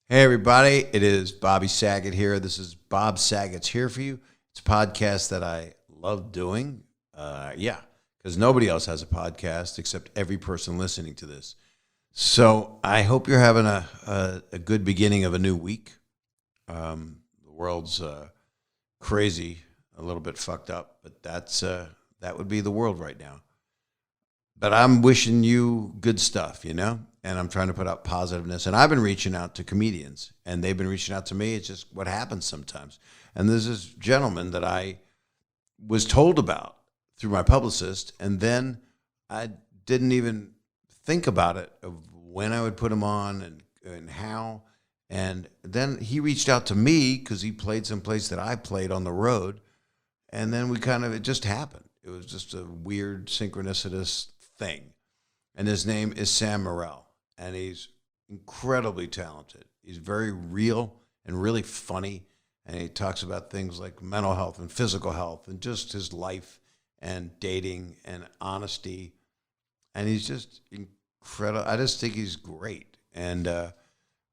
Hey, everybody. It is Bobby Saget here. This is Bob Saget's Here for You. It's a podcast that I love doing. Because nobody else has a podcast except every person listening to this. So I hope you're having a good beginning of a new week. The world's crazy, a little bit fucked up, but that would be the world right now. But I'm wishing you good stuff, and I'm trying to put out positiveness. And I've been reaching out to comedians, and they've been reaching out to me. It's just what happens sometimes. And there's this gentleman that I was told about through my publicist, and then I didn't even think about it of when I would put him on and how. And then he reached out to me because he played someplace that I played on the road. And then it just happened. It was just a weird synchronicitous thing. And his name is Sam Morril, and he's incredibly talented. He's very real and really funny, and he talks about things like mental health and physical health and just his life and dating and honesty. And he's just incredible. I just think he's great. And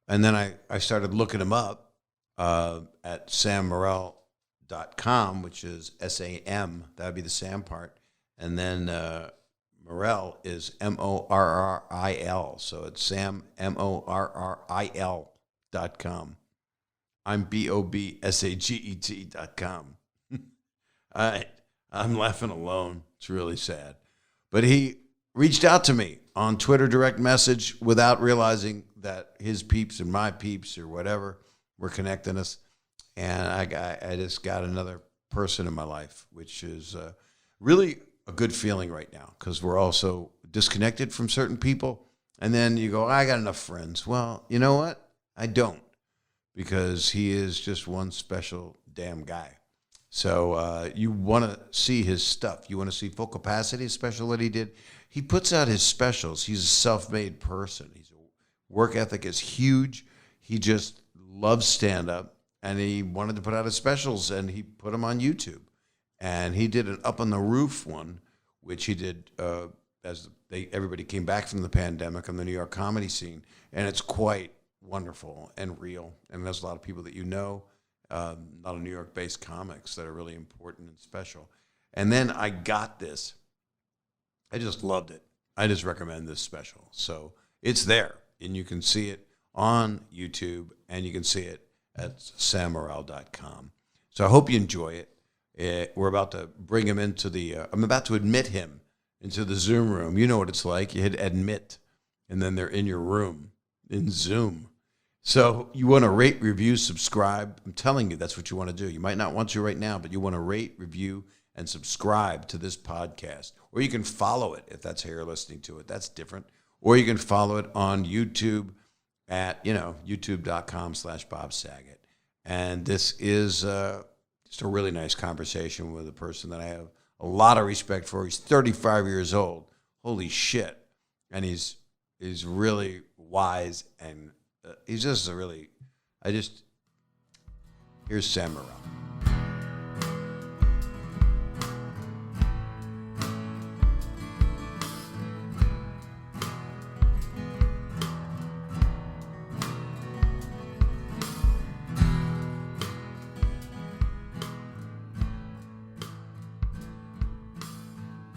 then I started looking him up at sammorril.com, which is S-A-M. That would be the Sam part. And then Morril is M-O-R-R-I-L. So it's Sam, M-O-R-R-I-L.com. I'm BOBSAGET.com. I'm laughing alone. It's really sad. But he reached out to me on Twitter direct message without realizing that his peeps and my peeps or whatever were connecting us. And I just got another person in my life, which is really a good feeling right now because we're also disconnected from certain people. And then you go, I got enough friends. Well, you know what? I don't, because he is just one special damn guy. So you want to see his stuff. You want to see Full Capacity, special that he did. He puts out his specials. He's a self-made person. His work ethic is huge. He just loves stand-up, and he wanted to put out his specials, and he put them on YouTube. And he did an Up on the Roof one, which he did everybody came back from the pandemic on the New York comedy scene. And it's quite wonderful and real. And there's a lot of people that a lot of New York-based comics that are really important and special. And then I got this. I just loved it. I just recommend this special. So it's there, and you can see it on YouTube, and you can see it at sammorril.com. So I hope you enjoy it. We're about to bring him into I'm about to admit him into the Zoom room. You know what it's like. You hit admit, and then they're in your room in Zoom. So you want to rate, review, subscribe. I'm telling you, that's what you want to do. You might not want to right now, but you want to rate, review, and subscribe to this podcast. Or you can follow it if that's how you're listening to it. That's different. Or you can follow it on YouTube at, youtube.com/Bob Saget. And this is just a really nice conversation with a person that I have a lot of respect for. He's 35 years old. Holy shit. And he's really wise, and he's just here's Sam Morril.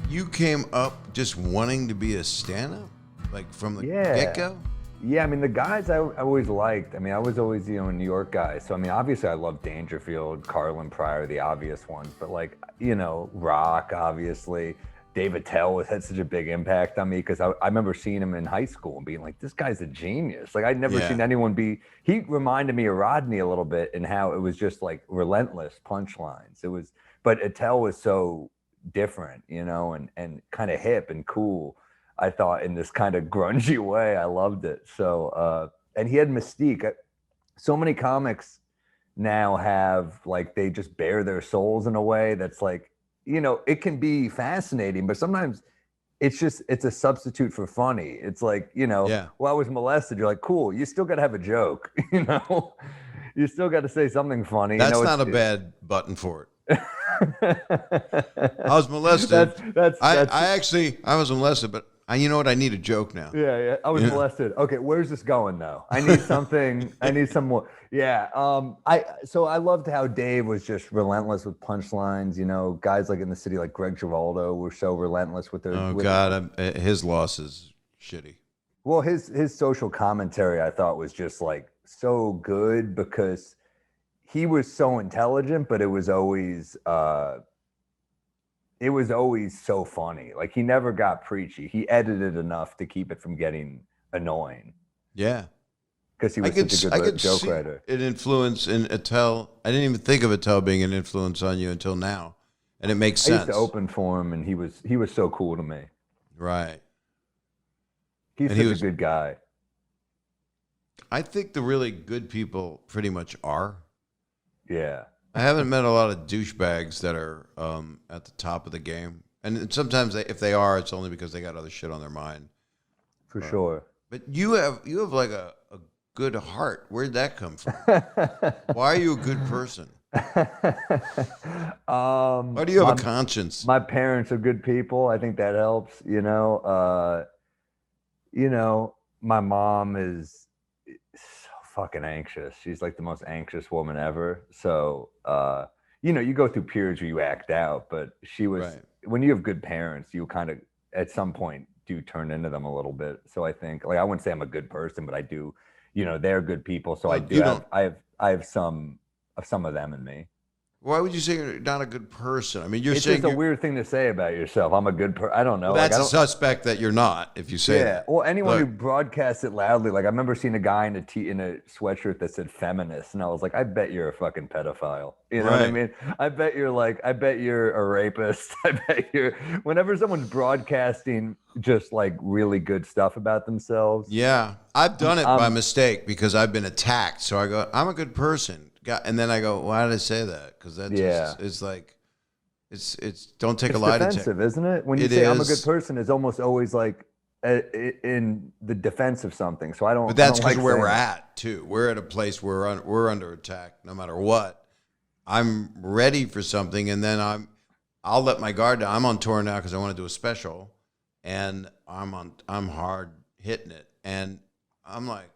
You came up just wanting to be a stand-up, like from the get-go? Yeah, I mean, the guys I always liked. I mean, I was always, a New York guy. So, I mean, obviously I love Dangerfield, Carlin Pryor, the obvious ones. But like, Rock, obviously. Dave Attell had such a big impact on me because I remember seeing him in high school and being like, this guy's a genius. Like, I'd never seen anyone he reminded me of Rodney a little bit in how it was just like relentless punchlines. But Attell was so different, and kind of hip and cool, I thought, in this kind of grungy way. I loved it. So and he had mystique. So many comics now have, like, they just bare their souls in a way that's like, it can be fascinating, but sometimes it's a substitute for funny. It's like, well, I was molested. You're like, cool. You still got to have a joke, you still got to say something funny. That's not a bad button for it. I was molested. I was molested, but You know what? I need a joke now. Yeah. I was molested. Okay, where's this going though? I need something. I need some more. Yeah. I loved how Dave was just relentless with punchlines. You know, guys like in the city, like Greg Giraldo, were so relentless with their. Oh God, his loss is shitty. Well, his social commentary, I thought, was just like so good because he was so intelligent, but it was always so funny. Like he never got preachy. He edited enough to keep it from getting annoying. Yeah, because he was such a good joke writer. An influence in Attell. I didn't even think of Attell being an influence on you until now, and it makes sense. I used to open for him, and he was so cool to me. Right. He's such a good guy. I think the really good people pretty much are. Yeah. I haven't met a lot of douchebags that are at the top of the game. And sometimes if they are, it's only because they got other shit on their mind. For sure. But you have like a good heart. Where'd that come from? Why are you a good person? Why do you have a conscience? My parents are good people. I think that helps, my mom is so fucking anxious. She's like the most anxious woman ever. So, you go through periods where you act out, but she was, right. When you have good parents, you kind of, at some point, do turn into them a little bit. So I think, like, I wouldn't say I'm a good person, but I do, they're good people. So I have some of them in me. Why would you say you're not a good person? I mean, it's saying just a weird thing to say about yourself. I'm a good person. I don't know. Well, that's a suspect that you're not if you say that. Well, anyone who broadcasts it loudly, like I remember seeing a guy in a sweatshirt that said feminist, and I was like, I bet you're a fucking pedophile. You know what I mean? I bet you're a rapist. I bet whenever someone's broadcasting just like really good stuff about themselves. Yeah, I've done it by mistake because I've been attacked. So I go, I'm a good person. And then I go, why did I say that? Because that just is like, it's don't take a lie to defensive, isn't it? When you say I'm a good person, it's almost always like in the defense of something. So I don't. But that's because where we're at too. We're at a place where we're under attack no matter what. I'm ready for something, and then I'll let my guard down. I'm on tour now because I want to do a special, and I'm hard hitting it, and I'm like.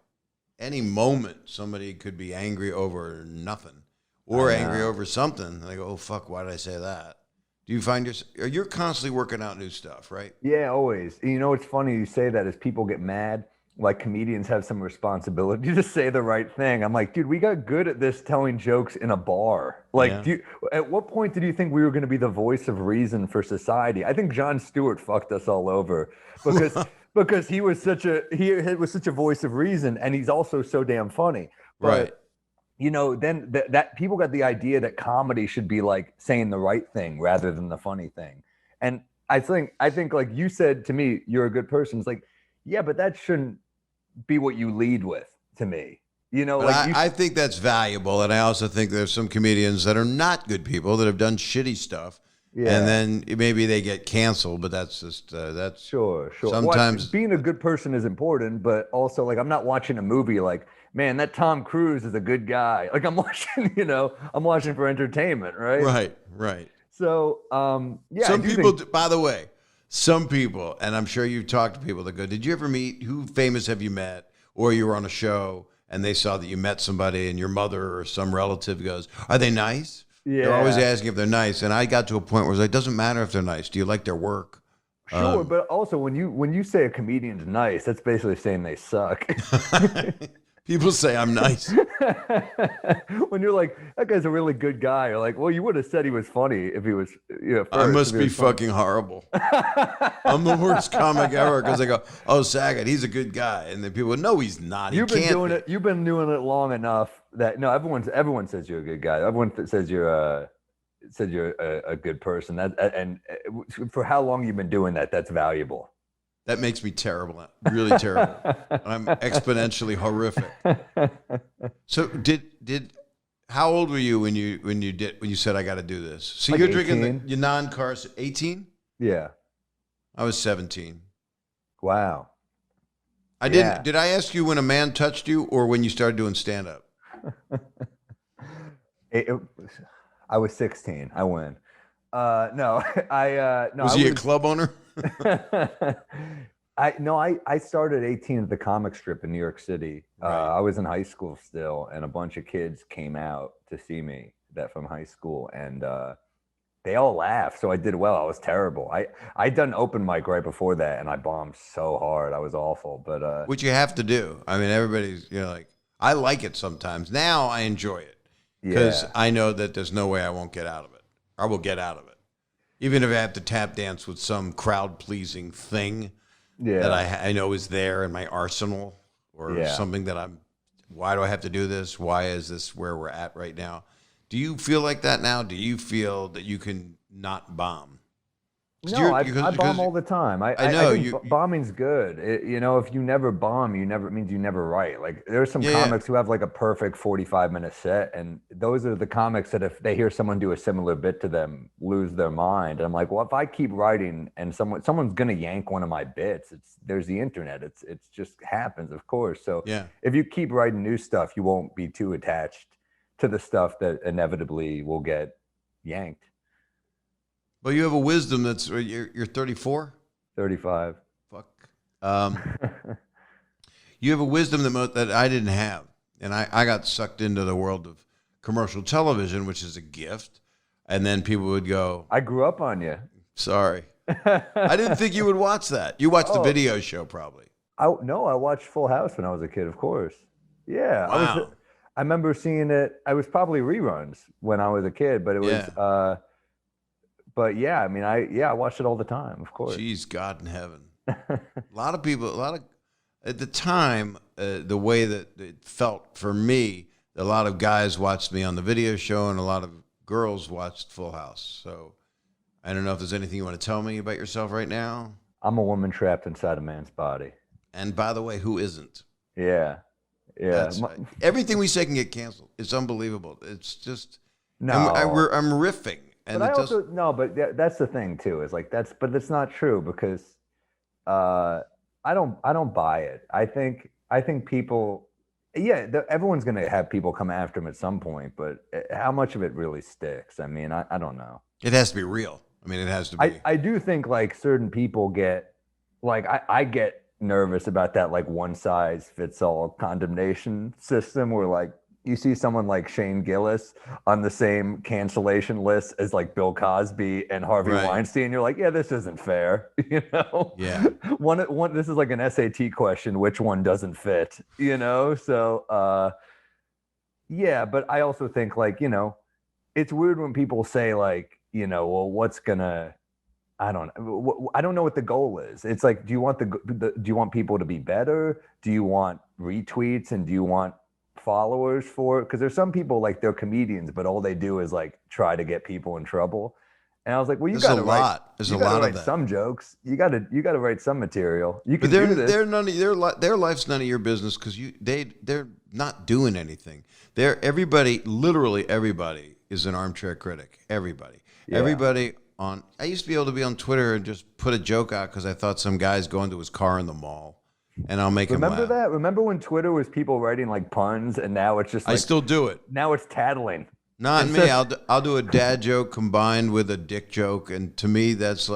Any moment, somebody could be angry over nothing or angry over something. And they go, oh, fuck, why did I say that? Do you find you're constantly working out new stuff, right? Yeah, always. It's funny you say that as people get mad, like comedians have some responsibility to say the right thing. I'm like, dude, we got good at this telling jokes in a bar. Like, at what point did you think we were going to be the voice of reason for society? I think Jon Stewart fucked us all over because... Because he was such a voice of reason, and he's also so damn funny. But, right. Then that people got the idea that comedy should be like saying the right thing rather than the funny thing. And I think like you said to me, you're a good person. It's like, yeah, but that shouldn't be what you lead with to me. I think that's valuable, and I also think there's some comedians that are not good people that have done shitty stuff. Yeah. And then maybe they get canceled, but that's just that's sure. Sometimes being a good person is important, but also like I'm not watching a movie like, man, that Tom Cruise is a good guy. Like I'm watching for entertainment, right? Right. So some people, by the way, and I'm sure you've talked to people that go, did you ever meet who famous have you met, or you were on a show and they saw that you met somebody and your mother or some relative goes, are they nice? Yeah. They're always asking if they're nice, and I got to a point where it's like, it doesn't matter if they're nice. Do you like their work? Sure, but also when you say a comedian's nice, that's basically saying they suck. People say I'm nice. When you're like, that guy's a really good guy, you're like, well, you would have said he was funny if he was. I must be fucking horrible. I'm the worst comic ever because they go, oh, Saget, he's a good guy, and then people go, no, he's not. You've been doing it long enough that no, everyone says you're a good guy. Everyone says you're a good person. And for how long you've been doing that, that's valuable. That makes me terrible, really terrible. I'm exponentially horrific. So how old were you when you said I got to do this? So like you're 18? Drinking your non-car 18? Yeah. I was 17. Wow. I didn't. Did I ask you when a man touched you or when you started doing stand-up? I was 16. I win. No. Was he a club owner? I started 18 at the comic strip in New York City. Right. I was in high school still, and a bunch of kids came out to see me that from high school, and they all laughed. So I did well. I was terrible. I done open mic right before that, and I bombed so hard. I was awful. But Which you have to do. I mean, everybody's, you know, like, I like it sometimes. Now I enjoy it because I know that there's no way I won't get out of it. I will get out of it. Even if I have to tap dance with some crowd-pleasing thing that I know is there in my arsenal, or something that why do I have to do this? Why is this where we're at right now? Do you feel like that now? Do you feel that you can not bomb? No, I bomb all the time. I know. I think bombing's good. If you never bomb, it means you never write. Like, there's some comics who have like a perfect 45-minute set, and those are the comics that if they hear someone do a similar bit to them, lose their mind. And I'm like, well, if I keep writing and someone's gonna yank one of my bits, there's the internet. It's just happens, of course. So if you keep writing new stuff, you won't be too attached to the stuff that inevitably will get yanked. But you have a wisdom that's, you're 34? 35. Fuck. You have a wisdom that I didn't have. And I got sucked into the world of commercial television, which is a gift. And then people would go, I grew up on you. Sorry. I didn't think you would watch that. You watched the video show probably. No, I watched Full House when I was a kid, of course. Yeah. Wow. I remember seeing it. I was probably reruns when I was a kid, but it was... But yeah, I mean, I watched it all the time, of course. Jeez, God in heaven. A lot of people, at the time, the way that it felt for me, a lot of guys watched me on the video show and a lot of girls watched Full House. So I don't know if there's anything you want to tell me about yourself right now. I'm a woman trapped inside a man's body. And by the way, who isn't? Yeah. Everything we say can get canceled. It's unbelievable. It's just, no. I'm riffing. And but that's the thing too. Is like but it's not true because I don't buy it. I think people, everyone's gonna have people come after them at some point, but how much of it really sticks? I mean, I don't know. It has to be real. I mean, it has to be. I do think like certain people get, like I get nervous about that like one size fits all condemnation system where like you see someone like Shane Gillis on the same cancellation list as like Bill Cosby and Harvey Weinstein. You're like, yeah, this isn't fair. Yeah. One, this is like an SAT question. Which one doesn't fit, So, yeah, but I also think like, it's weird when people say like, well, what's gonna, I don't know what the goal is. It's like, do you want people to be better? Do you want retweets? And do you want followers for it? Because there's some people like they're comedians, but all they do is like try to get people in trouble. And I was like, well, you got to write. There's a lot of that. Some jokes. You got to write some material. You can do this. Their life's none of your business because they're not doing anything. Literally everybody is an armchair critic. Everybody. I used to be able to be on Twitter and just put a joke out because I thought some guy's going to his car in the mall. And I'll make him laugh. Remember that? Remember when Twitter was people writing like puns, and now it's just like, I still do it. Now it's tattling. Not me. I'll do a dad joke combined with a dick joke, and to me that's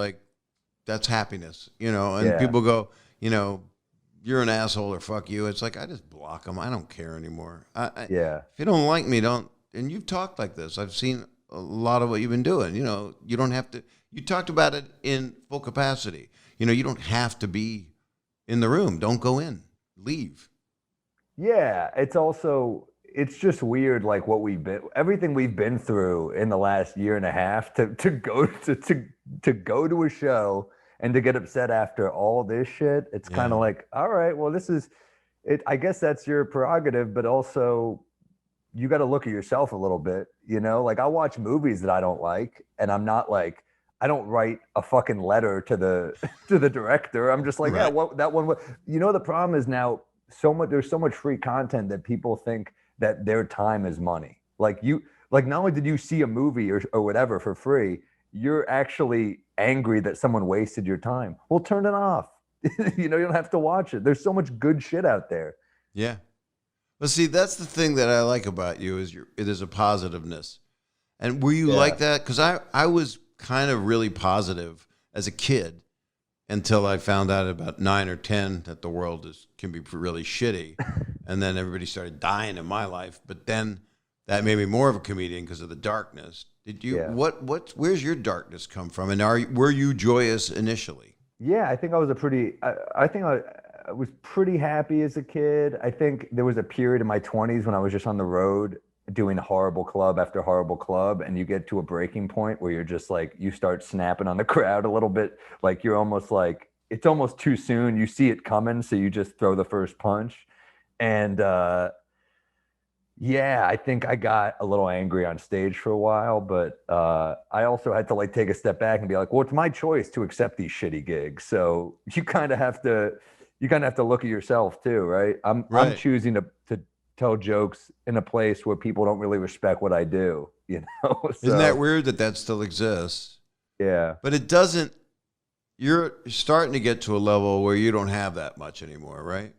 happiness, And people go, you're an asshole or fuck you. It's like I just block them. I don't care anymore. If you don't like me, don't. And you've talked like this. I've seen a lot of what you've been doing. You don't have to. You talked about it in full capacity. You don't have to be in the room. Don't go in. Leave. Yeah, it's just weird, like everything we've been through in the last year and a half to go to a show and to get upset after all this shit. It's kind of like, all right, well, this is it. I guess that's your prerogative, but also you got to look at yourself a little bit. Like I watch movies that I don't like, and I'm not like, I don't write a fucking letter to the director. I'm just like, that one. The problem is now there's so much free content that people think that their time is money. Like not only did you see a movie or whatever for free, you're actually angry that someone wasted your time. Well, turn it off. You don't have to watch it. There's so much good shit out there. Yeah. But see, that's the thing that I like about you is it is a positiveness. And were you like that? Because I was kind of really positive as a kid, until I found out about 9 or 10 that the world can be really shitty. And then everybody started dying in my life. But then that made me more of a comedian because of the darkness. Did you, where's your darkness come from? And were you joyous initially? Yeah, I think I was I was pretty happy as a kid. I think there was a period in my 20s when I was just on the road doing horrible club after horrible club, and you get to a breaking point where you're just like, you start snapping on the crowd a little bit. Like you're almost like, it's almost too soon. You see it coming, so you just throw the first punch. And yeah, I think I got a little angry on stage for a while, but I also had to like take a step back and be like, well, it's my choice to accept these shitty gigs. So you kind of have to look at yourself too, right? I'm choosing to tell jokes in a place where people don't really respect what I do, you know? So, isn't that weird that still exists? Yeah. But it doesn't, you're starting to get to a level where you don't have that much anymore, right?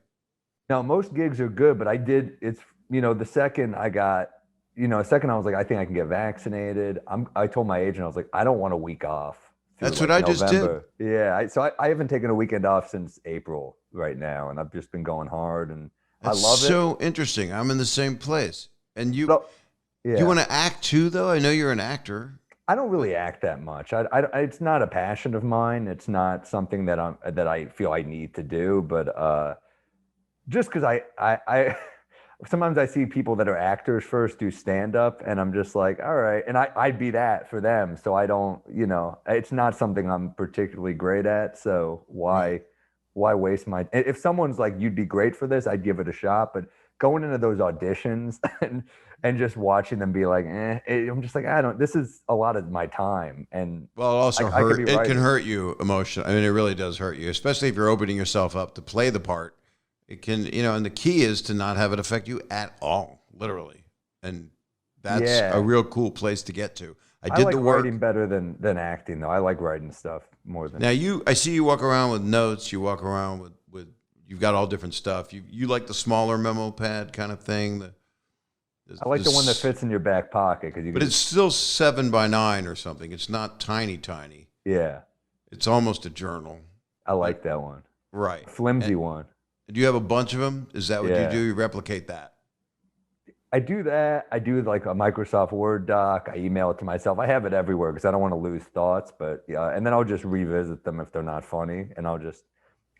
No, most gigs are good, but the second I was like, I think I can get vaccinated. I told my agent, I was like, I don't want a week off. That's what I just did. Yeah. So I haven't taken a weekend off since April right now. And I've just been going hard, and that's I love it. So interesting. I'm in the same place. And you want to act too, though? I know you're an actor. I don't really act that much. It's not a passion of mine. It's not something that I feel I need to do. But just because I sometimes I see people that are actors first do stand up, and I'm just like, all right. And I'd be that for them. So I don't, it's not something I'm particularly great at. So why waste if someone's like, you'd be great for this, I'd give it a shot. But going into those auditions and just watching them be like, I'm just like, this is a lot of my time. And well, it also it can hurt you emotionally. I mean, it really does hurt you, especially if you're opening yourself up to play the part. It can, and the key is to not have it affect you at all, literally. And that's a real cool place to get to. I did like the work. Writing better than acting, though. I like writing stuff more than. Now I see you walk around with notes. You walk around with you've got all different stuff. You like the smaller memo pad kind of thing. I like the one that fits in your back pocket but it's still 7 by 9 or something. It's not tiny. Yeah. It's almost a journal. I like that one. Right. Flimsy one. Do you have a bunch of them? Is that what you do? You replicate that? I do that. I do like a Microsoft Word doc. I email it to myself. I have it everywhere because I don't want to lose thoughts. But yeah, and then I'll just revisit them if they're not funny, and I'll just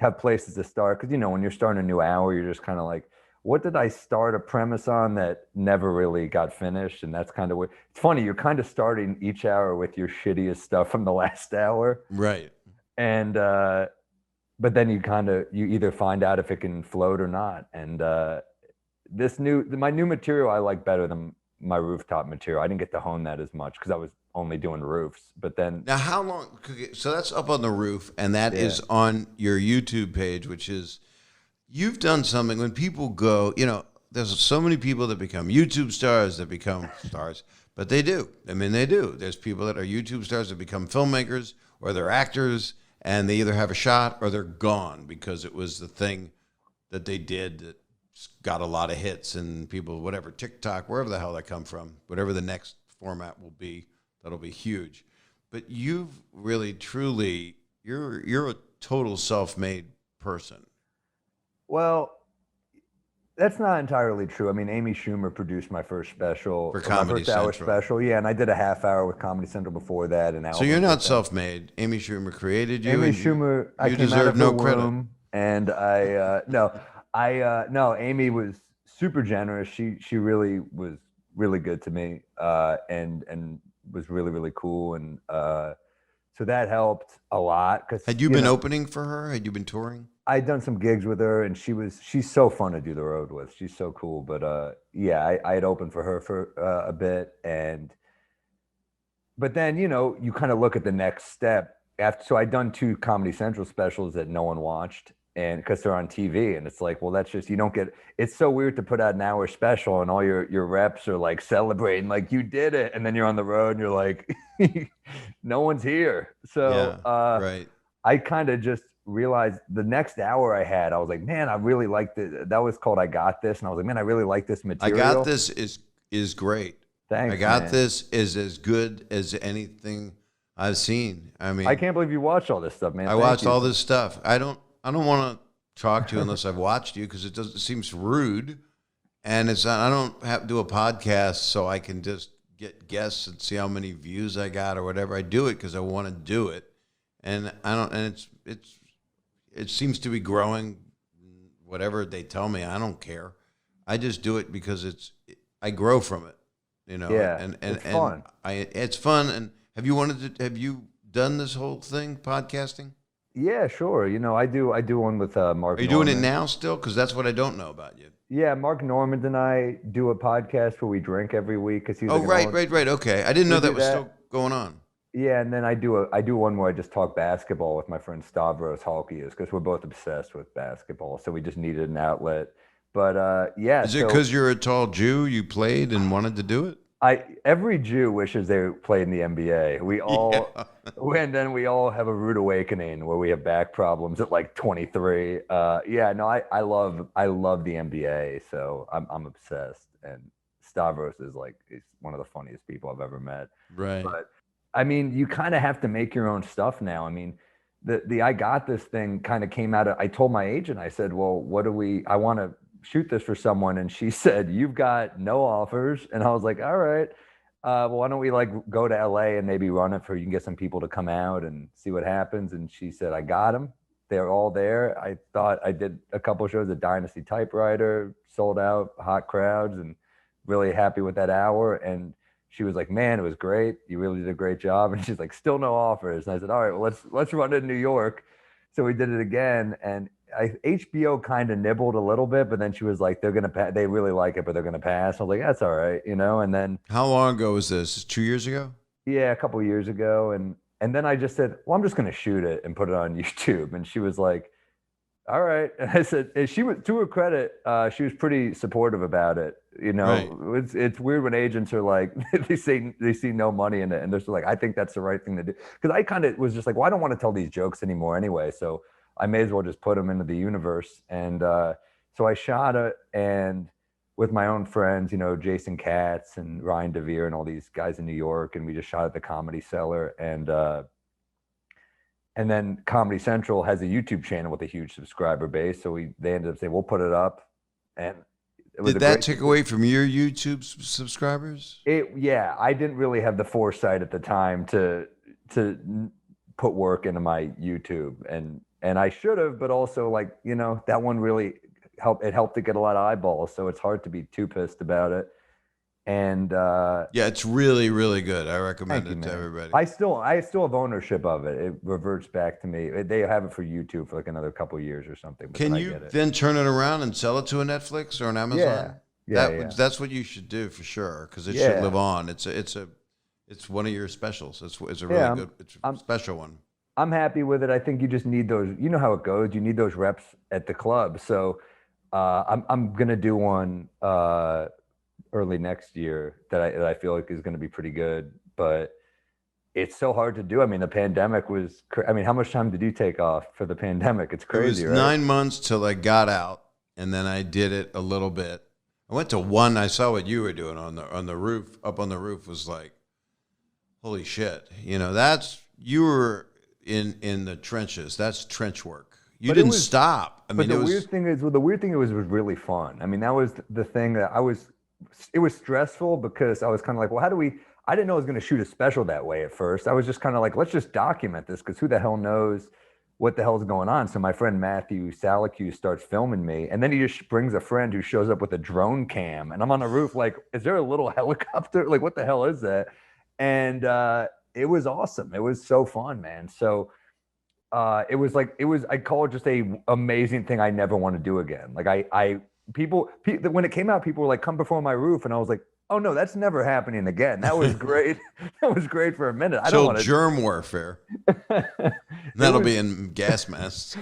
have places to start. Because when you're starting a new hour, you're just kind of like, what did I start a premise on that never really got finished? And that's kind of what it's funny. You're kind of starting each hour with your shittiest stuff from the last hour, right? And but then you either find out if it can float or not. And my new material I like better than my rooftop material. I didn't get to hone that as much because I was only doing roofs. But then now, how long? So that's up on the roof, and that is on your YouTube page, which is you've done something. When people go, there's so many people that become YouTube stars, that become stars, but they do. I mean, they do. There's people that are YouTube stars that become filmmakers or they're actors. And they either have a shot or they're gone because it was the thing that they did that got a lot of hits, and people, whatever, TikTok, wherever the hell that come from, whatever the next format will be, that'll be huge. But you've really, truly, you're a total self-made person. Well, that's not entirely true. I mean, Amy Schumer produced my first special, for Comedy my first hour Central. special. Yeah, and I did a half hour with Comedy Central before that. And so you're not self-made. Amy Schumer created you. Amy Schumer, I came out of her womb, and no, Amy was super generous. She really was really good to me, and was really, really cool, and so that helped a lot. Cause had you been opening for her? Had you been touring? I'd done some gigs with her, and she's so fun to do the road with. She's so cool. But yeah, I had opened for her for a bit, but then you kind of look at the next step after. So I'd done 2 Comedy Central specials that no one watched, and because they're on TV, and it's like, well, that's just, you don't get. It's so weird to put out an hour special, and all your reps are like celebrating, like you did it, and then you're on the road, and you're like, no one's here. So right. I kind of just realized the next hour I had, I was like, man, I really like this. That was called I Got This. And I was like, man, I really like this material. I Got This is great. Thanks, I Got This is as good as anything I've seen. I mean, I can't believe you watched all this stuff, man. I watched all this stuff. I don't want to talk to you unless I've watched you because it seems rude, and I don't have to do a podcast so I can just get guests and see how many views I got or whatever. I do it because I want to do it, and I don't. And it seems to be growing. Whatever they tell me, I don't care. I just do it because I grow from it, you know. Yeah, and it's fun. It's fun. And have you done this whole thing, podcasting? Yeah, sure. You know, I do one with Mark. Are you doing it now still? Because that's what I don't know about you. Yeah, Mark Normand and I do a podcast where we drink every week. Cause he's right. Okay. I didn't know that was still going on. Yeah, and then I do one where I just talk basketball with my friend Stavros Halkias because we're both obsessed with basketball. So we just needed an outlet. But yeah. Is it because you're a tall Jew? You played and wanted to do it? Every Jew wishes they played in the NBA. We all, and then we all have a rude awakening where we have back problems at like 23. Yeah, no, I love the NBA, so I'm obsessed. And Stavros is he's one of the funniest people I've ever met. Right. But I mean, you kind of have to make your own stuff now. I mean, the I got this thing kind of came out of. I told my agent, I said, well, I want to shoot this for someone, and she said, you've got no offers. And I was like, all right, well, why don't we go to LA and maybe run it for, you can get some people to come out and see what happens. And she said, I got them, they're all there. I thought I did a couple of shows at Dynasty Typewriter, sold out, hot crowds, and really happy with that hour. And she was like, man, it was great, you really did a great job. And she's like, still no offers. And I said, all right, well, let's run it in New York. So we did it again, and HBO kind of nibbled a little bit, but then she was like, they really like it, but they're gonna pass. I was like, that's all right, you know. And then how long ago was this? 2 years ago? Yeah, a couple of years ago. And then I just said, well, I'm just gonna shoot it and put it on YouTube. And she was like, all right. And I said, and she was, to her credit, she was pretty supportive about it. You know, right. It's weird when agents are like, they see no money in it, and they're just like, I think that's the right thing to do. Because I kind of was just like, well, I don't want to tell these jokes anymore anyway, so I may as well just put them into the universe. And so I shot it, and with my own friends, you know, Jason Katz and Ryan DeVere and all these guys in New York, and we just shot at the Comedy Cellar. And then Comedy Central has a YouTube channel with a huge subscriber base, so they ended up saying, we'll put it up. And did that take away from your YouTube subscribers? Yeah, I didn't really have the foresight at the time to put work into my YouTube, and I should have, but also, like, you know, that one really helped to get a lot of eyeballs, so it's hard to be too pissed about it. And yeah, it's really, really good. I recommend it to everybody. I still have ownership of it. It reverts back to me. They have it for YouTube for like another couple of years or something. Can you then turn it around and sell it to a Netflix or an Amazon? Yeah. That's what you should do for sure, because it should live on. It's one of your specials. It's a really good, it's a special one. I'm happy with it. I think you just need those. You know how it goes. You need those reps at the club. So I'm gonna do one early next year that I feel like is going to be pretty good, but it's so hard to do. I mean, the pandemic was, I mean, how much time did you take off for the pandemic? It's crazy, right? It was 9 months till I got out, and then I did it a little bit. I went to one, I saw what you were doing on the roof, up on the roof, was like, holy shit. You know, you were in the trenches. That's trench work. You didn't stop. I mean, the weird thing is, it was really fun. I mean, that was the thing that it was stressful because I was kind of like, well, I didn't know I was going to shoot a special that way at first. I was just kind of like, let's just document this, because who the hell knows what the hell's going on. So my friend Matthew Salacue starts filming me, and then he just brings a friend who shows up with a drone cam, and I'm on the roof like, is there a little helicopter? Like, what the hell is that? And it was awesome. It was so fun, man. So I call it just a amazing thing I never want to do again. Like people, when it came out, people were like, come perform my roof. And I was like, oh no, that's never happening again. That was great. That was great for a minute. I don't want to. Germ warfare. That'll be in gas masks.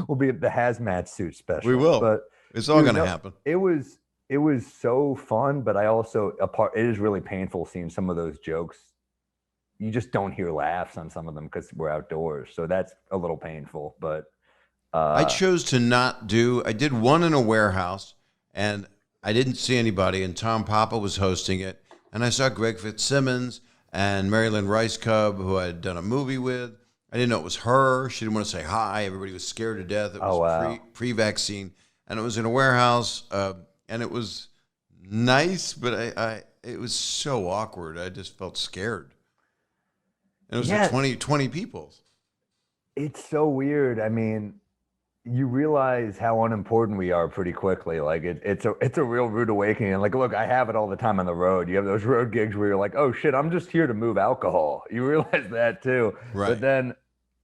We'll be at the hazmat suit special. We will. But it's all going to happen. It was so fun, but it is really painful seeing some of those jokes. You just don't hear laughs on some of them because we're outdoors. So that's a little painful, but I chose to not do. I did one in a warehouse, and I didn't see anybody, and Tom Papa was hosting it, and I saw Greg Fitzsimmons, and Marilyn Rice Cub, who I had done a movie with. I didn't know it was her. She didn't want to say hi. Everybody was scared to death. It was wow. pre-vaccine, and it was in a warehouse, and it was nice, but it was so awkward. I just felt scared. And it was like 20 people. It's so weird. I mean, you realize how unimportant we are pretty quickly. Like it's a real rude awakening. And like, look, I have it all the time on the road. You have those road gigs where you're like, oh shit, I'm just here to move alcohol. You realize that too. Right. But then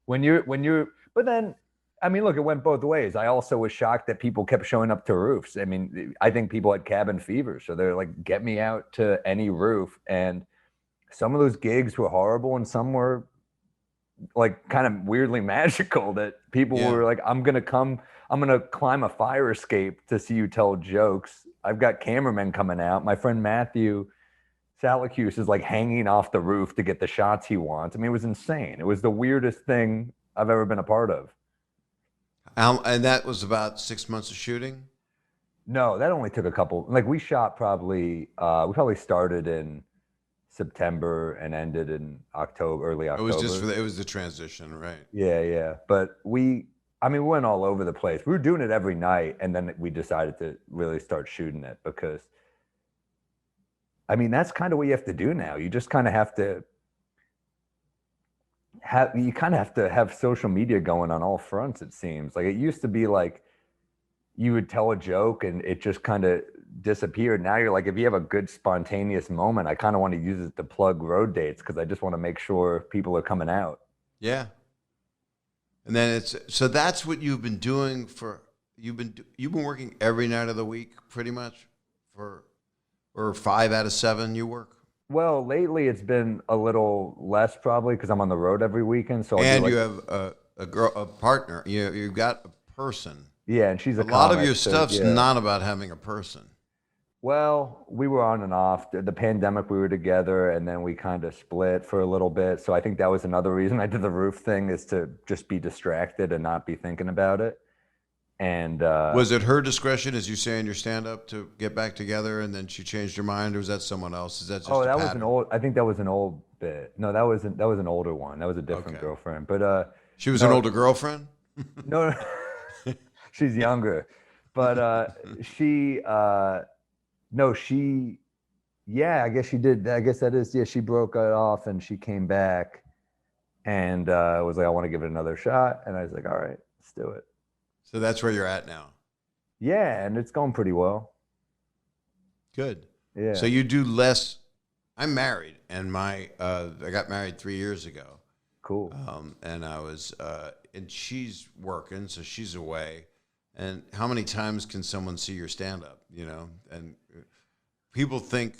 but then, I mean, look, it went both ways. I also was shocked that people kept showing up to roofs. I mean, I think people had cabin fever. So they're like, get me out to any roof. And some of those gigs were horrible and some were like kind of weirdly magical, that people were like, I'm going to climb a fire escape to see you tell jokes. I've got cameramen coming out. My friend Matthew Salacuse is like hanging off the roof to get the shots he wants. I mean, it was insane. It was the weirdest thing I've ever been a part of. And that was about 6 months of shooting? No, that only took a couple. Like we shot we probably started in September and ended in October, early October. It was just it was the transition, right? Yeah. But we went all over the place. We were doing it every night, and then we decided to really start shooting it because, I mean, that's kind of what you have to do now. You just kind of have to have social media going on all fronts, it seems. Like it used to be like you would tell a joke and it just kind of disappeared. Now you're like, if you have a good spontaneous moment, I kind of want to use it to plug road dates because I just want to make sure people are coming out. Yeah. And then so that's what you've been doing you've been working every night of the week pretty much or 5 out of 7 you work? Well, lately it's been a little less probably because I'm on the road every weekend. So you have a partner. You've got a person. Yeah, and she's a lot of your stuff's not about having a person. Well, we were on and off. The pandemic, we were together, and then we kind of split for a little bit. So I think that was another reason I did the roof thing, is to just be distracted and not be thinking about it. And was it her discretion, as you say in your stand-up, to get back together, and then she changed her mind, or was that someone else? Is that just that was an old? I think that was an old bit. No, that was an older one. That was a different girlfriend. But she was an older girlfriend. No, she's younger. But she. No, I guess she did. I guess that is, she broke it off and she came back and was like, I want to give it another shot. And I was like, all right, let's do it. So that's where you're at now. Yeah, and it's going pretty well. Good. Yeah. So you do less. I'm married, and I got married 3 years ago. Cool. And I was, and she's working, so she's away. And how many times can someone see your stand-up, And people think,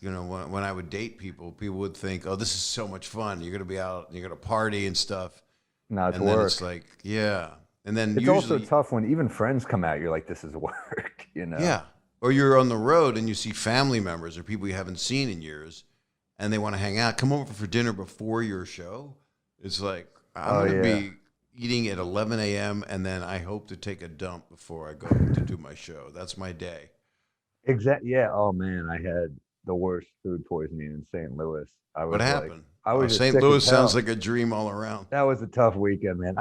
when I would date people would think, oh, this is so much fun. You're going to be out, you're going to party and stuff. No, it's and work. Then it's like, yeah. And then it's also tough when even friends come out, you're like, this is work, Yeah. Or you're on the road and you see family members or people you haven't seen in years and they want to hang out. Come over for dinner before your show. It's like, I'm going to be eating at 11 a.m. and then I hope to take a dump before I go to do my show. That's my day. Exactly. Yeah. Oh man, I had the worst food poisoning in St. Louis. What happened? I was St. Louis sounds like a dream all around. That was a tough weekend, man.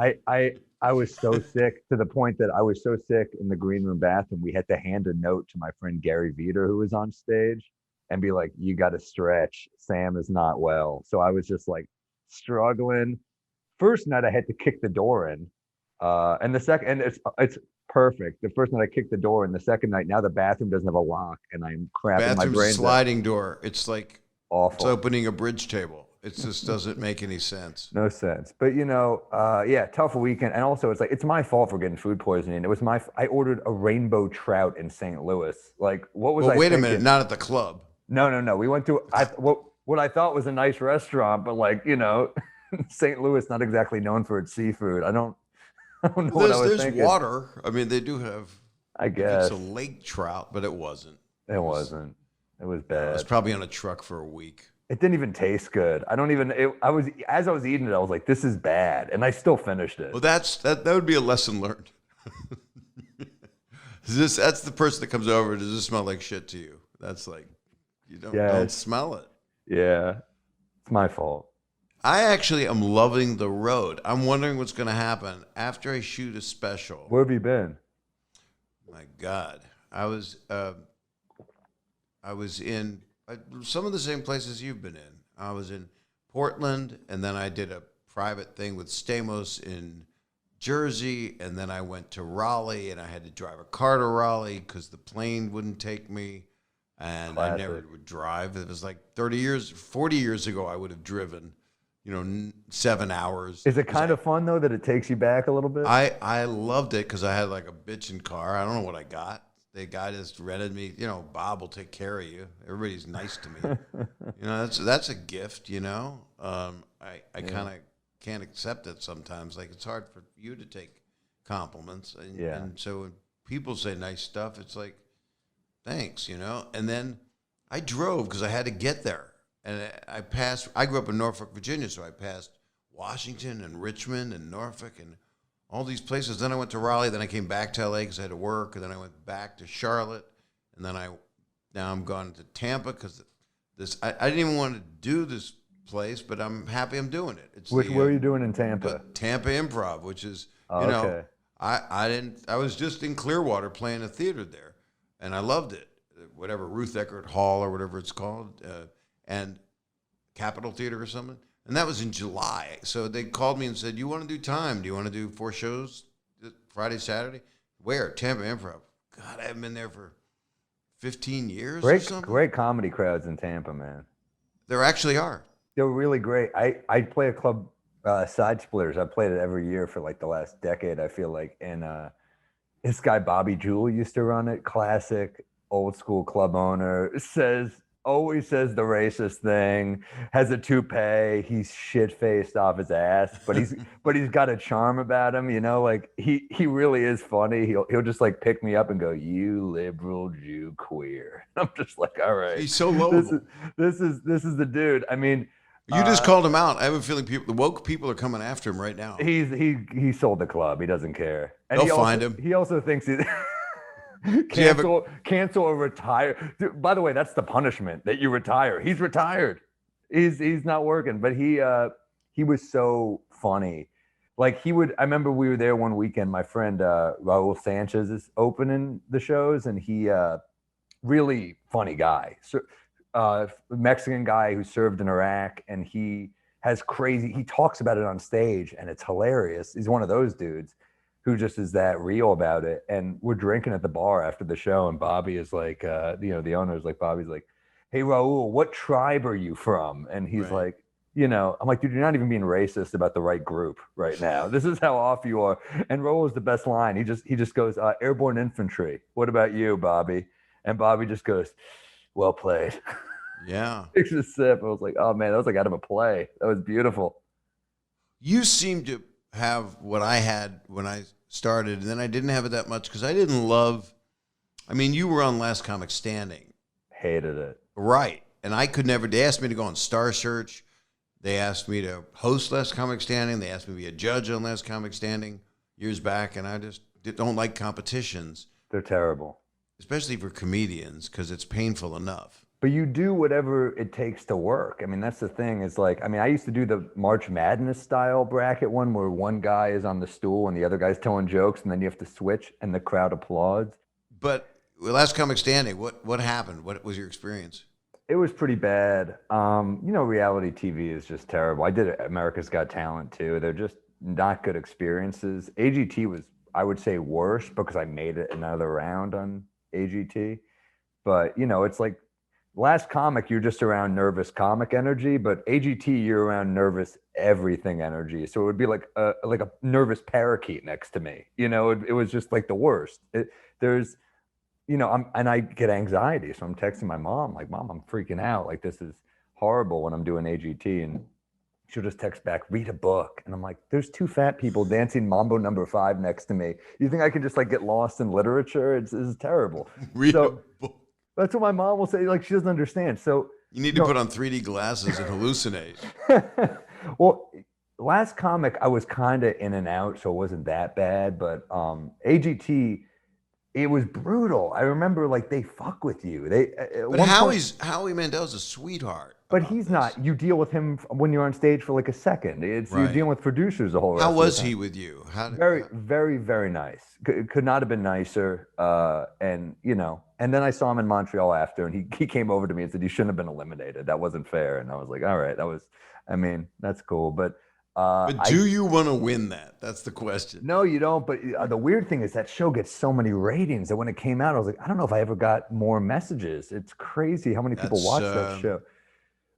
I was so sick, to the point that I was so sick in the green room bathroom, we had to hand a note to my friend Gary Veter, who was on stage, and be like, you got to stretch. Sam is not well. So I was just like struggling. First night I had to kick the door in. And the second, and it's perfect. The first night I kicked the door, and the second night, now the bathroom doesn't have a lock, and I'm crapping my brains sliding out. Door. It's like awful. It's opening a bridge table. It just doesn't make any sense. No sense. But tough weekend. And also it's like, it's my fault for getting food poisoning. I ordered a rainbow trout in St. Louis. Like, what was I wait thinking? a minute, not at the club. No. We went to what I thought was a nice restaurant, but St. Louis not exactly known for its seafood. I don't know what I was thinking. There's water. I mean, they do have, I guess, it's a lake trout, but it wasn't. It wasn't. It was bad. It was probably on a truck for a week. It didn't even taste good. As I was eating it, I was like, this is bad. And I still finished it. Well, that would be a lesson learned. That's the person that comes over. Does this smell like shit to you? That's like, don't smell it. Yeah. It's my fault. I actually am loving the road. I'm wondering what's going to happen after I shoot a special. Where have you been? My God, I was in some of the same places you've been in. I was in Portland, and then I did a private thing with Stamos in Jersey, and then I went to Raleigh, and I had to drive a car to Raleigh because the plane wouldn't take me, and I never would drive. It was like 40 years ago, I would have driven, 7 hours. Is it kind of fun, though, that it takes you back a little bit? I loved it because I had like a bitchin' car. I don't know what I got. The guy just rented me, Bob will take care of you. Everybody's nice to me. That's a gift, I kind of can't accept it sometimes. Like, it's hard for you to take compliments. And so when people say nice stuff, it's like, thanks, And then I drove because I had to get there. And I grew up in Norfolk, Virginia, so I passed Washington and Richmond and Norfolk and all these places. Then I went to Raleigh. Then I came back to LA because I had to work. And then I went back to Charlotte. And then now I'm gone to Tampa because I didn't even want to do this place, but I'm happy I'm doing it. Where are you doing in Tampa? Tampa Improv, which is, okay. I was just in Clearwater playing a theater there, and I loved it. Whatever, Ruth Eckerd Hall or whatever it's called, and Capitol Theater or something. And that was in July. So they called me and said, "You want to do time? Do you want to do 4 shows Friday, Saturday?" Where? Tampa Improv. God, I haven't been there for 15 years or something. Great comedy crowds in Tampa, man. There actually are. They're really great. I play a club, Side Splitters. I played it every year for like the last decade, I feel like. And this guy, Bobby Jewell, used to run it. Classic, old school club owner. Always says the racist thing, has a toupee, he's shit-faced off his ass, but he's got a charm about him, like he really is funny. He'll just like pick me up and go, "You liberal Jew queer." I'm just like, all right. He's so lovable. This is the dude. I mean, you just called him out. I have a feeling the woke people are coming after him right now. He sold the club. He doesn't care. And they'll find him. He also thinks he's cancel or retire. Dude, by the way, that's the punishment, that you retire. He's retired. He's not working, but he was so funny. Like I remember we were there one weekend. My friend Raul Sanchez is opening the shows, and he really funny guy. So, Mexican guy who served in Iraq, and he talks about it on stage, and it's hilarious. He's one of those dudes who just is that real about it. And we're drinking at the bar after the show, and Bobby is like, the owner is like, Bobby's like, "Hey, Raul, what tribe are you from?" And he's like, I'm like, "Dude, you're not even being racist about the right group right now. This is how off you are." And Raul is the best line. He just goes, "Airborne infantry. What about you, Bobby?" And Bobby just goes, "Well played." Yeah. Takes a sip. I was like, oh man, that was like out of a play. That was beautiful. You seem to have what I had when I started, and then I didn't have it that much because I didn't love. I mean, you were on Last Comic Standing. Hated it. Right. And I could never. They asked me to go on Star Search. They asked me to host Last Comic Standing. They asked me to be a judge on Last Comic Standing years back, and I just don't like competitions. They're terrible. Especially for comedians, because it's painful enough. But you do whatever it takes to work. I mean, that's the thing. Is like, I used to do the March Madness style bracket one where one guy is on the stool and the other guy's telling jokes, and then you have to switch and the crowd applauds. But Last Comic Standing, what happened? What was your experience? It was pretty bad. Reality TV is just terrible. I did America's Got Talent too. They're just not good experiences. AGT was, I would say, worse because I made it another round on AGT. But, it's like, Last Comic, you're just around nervous comic energy, but AGT, you're around nervous everything energy. So it would be like a nervous parakeet next to me. It was just like the worst. I get anxiety. So I'm texting my mom, like, "Mom, I'm freaking out. Like, this is horrible," when I'm doing AGT. And she'll just text back, "Read a book." And I'm like, "There's 2 fat people dancing Mambo No. 5 next to me. You think I can just like get lost in literature? This is terrible." Read a book. That's what my mom will say. Like, she doesn't understand. So you need to put on 3D glasses and hallucinate. Well, Last Comic, I was kind of in and out, so it wasn't that bad. But AGT, It was brutal. I remember like they fuck with you. They at But one point, Howie Mandel's a sweetheart but about he's this. not. You deal with him when you're on stage for like a second. It's you're Right. dealing with producers the whole How rest of the was time. he with you? Very, very, very nice. Could not have been nicer. And you know, and then I saw him in Montreal after, and he came over to me and said, "You shouldn't have been eliminated. That wasn't fair." And I was like, "All right, that was. I mean, that's cool." But But I do you want to win that? That's the question. no, you don't. But the weird thing is that show gets so many ratings that when it came out, I was like, I don't know if I ever got more messages. It's crazy how many people That's watch that show.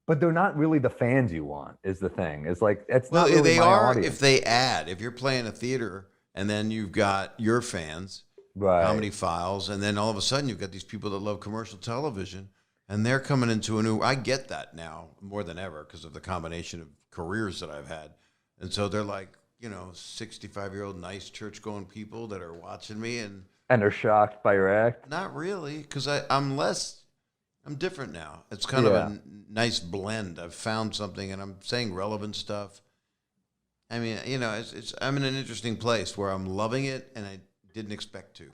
But they're not really the fans you want, is the thing. It's like, it's well, not really they my are audience. if they add. If you're playing a theater and then you've got your fans, Right. comedy files, and then all of a sudden you've got these people that love commercial television, and they're coming into a new. I get that now more than ever because of the combination of careers that I've had, and so they're like 65-year-old nice church-going people that are watching me, and And they're shocked by your act. not really because I'm different now. It's kind of Yeah. a nice blend. I've found something, and I'm saying relevant stuff. I mean, I'm in an interesting place where I'm loving it, and I didn't expect to.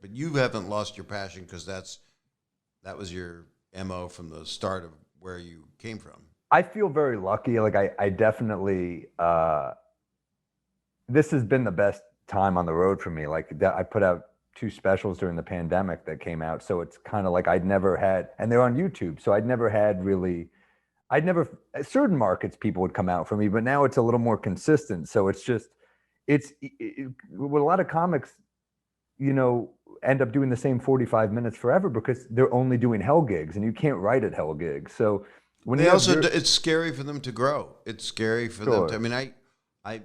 But you haven't lost your passion because that was your MO from the start of where you came from. I feel very lucky. Like I definitely, this has been the best time on the road for me. Like that, I put out 2 specials during the pandemic that came out. So it's kind of like I'd never had, and they're on YouTube. So certain markets people would come out for me, but now it's a little more consistent. So it's just, with a lot of comics, end up doing the same 45 minutes forever because they're only doing hell gigs and you can't write at hell gigs. So when It's scary for them to grow. It's scary for them Sure. to, I mean, I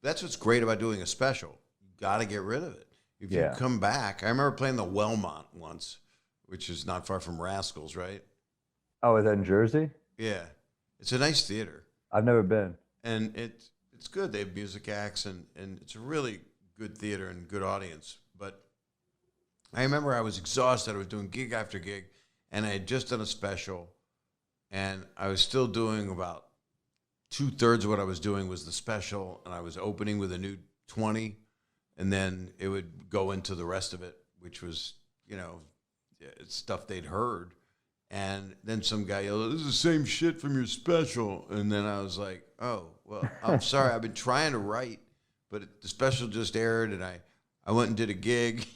that's what's great about doing a special. You got to get rid of it. If you Yeah. come back, I remember playing the Wellmont once, which is not far from Rascals, right? Oh, is that in Jersey? Yeah. It's a nice theater. I've never been. And it's good. They have music acts, and it's a really good theater and good audience. But I remember I was exhausted. I was doing gig after gig, and I had just done a special, and I was still doing about 2/3 of what I was doing was the special, and I was opening with a new 20, and then it would go into the rest of it, which was, it's stuff they'd heard. And then some guy yelled, "This is the same shit from your special." And then I was like, "Oh, well, I'm sorry. I've been trying to write, but the special just aired, and I went and did a gig."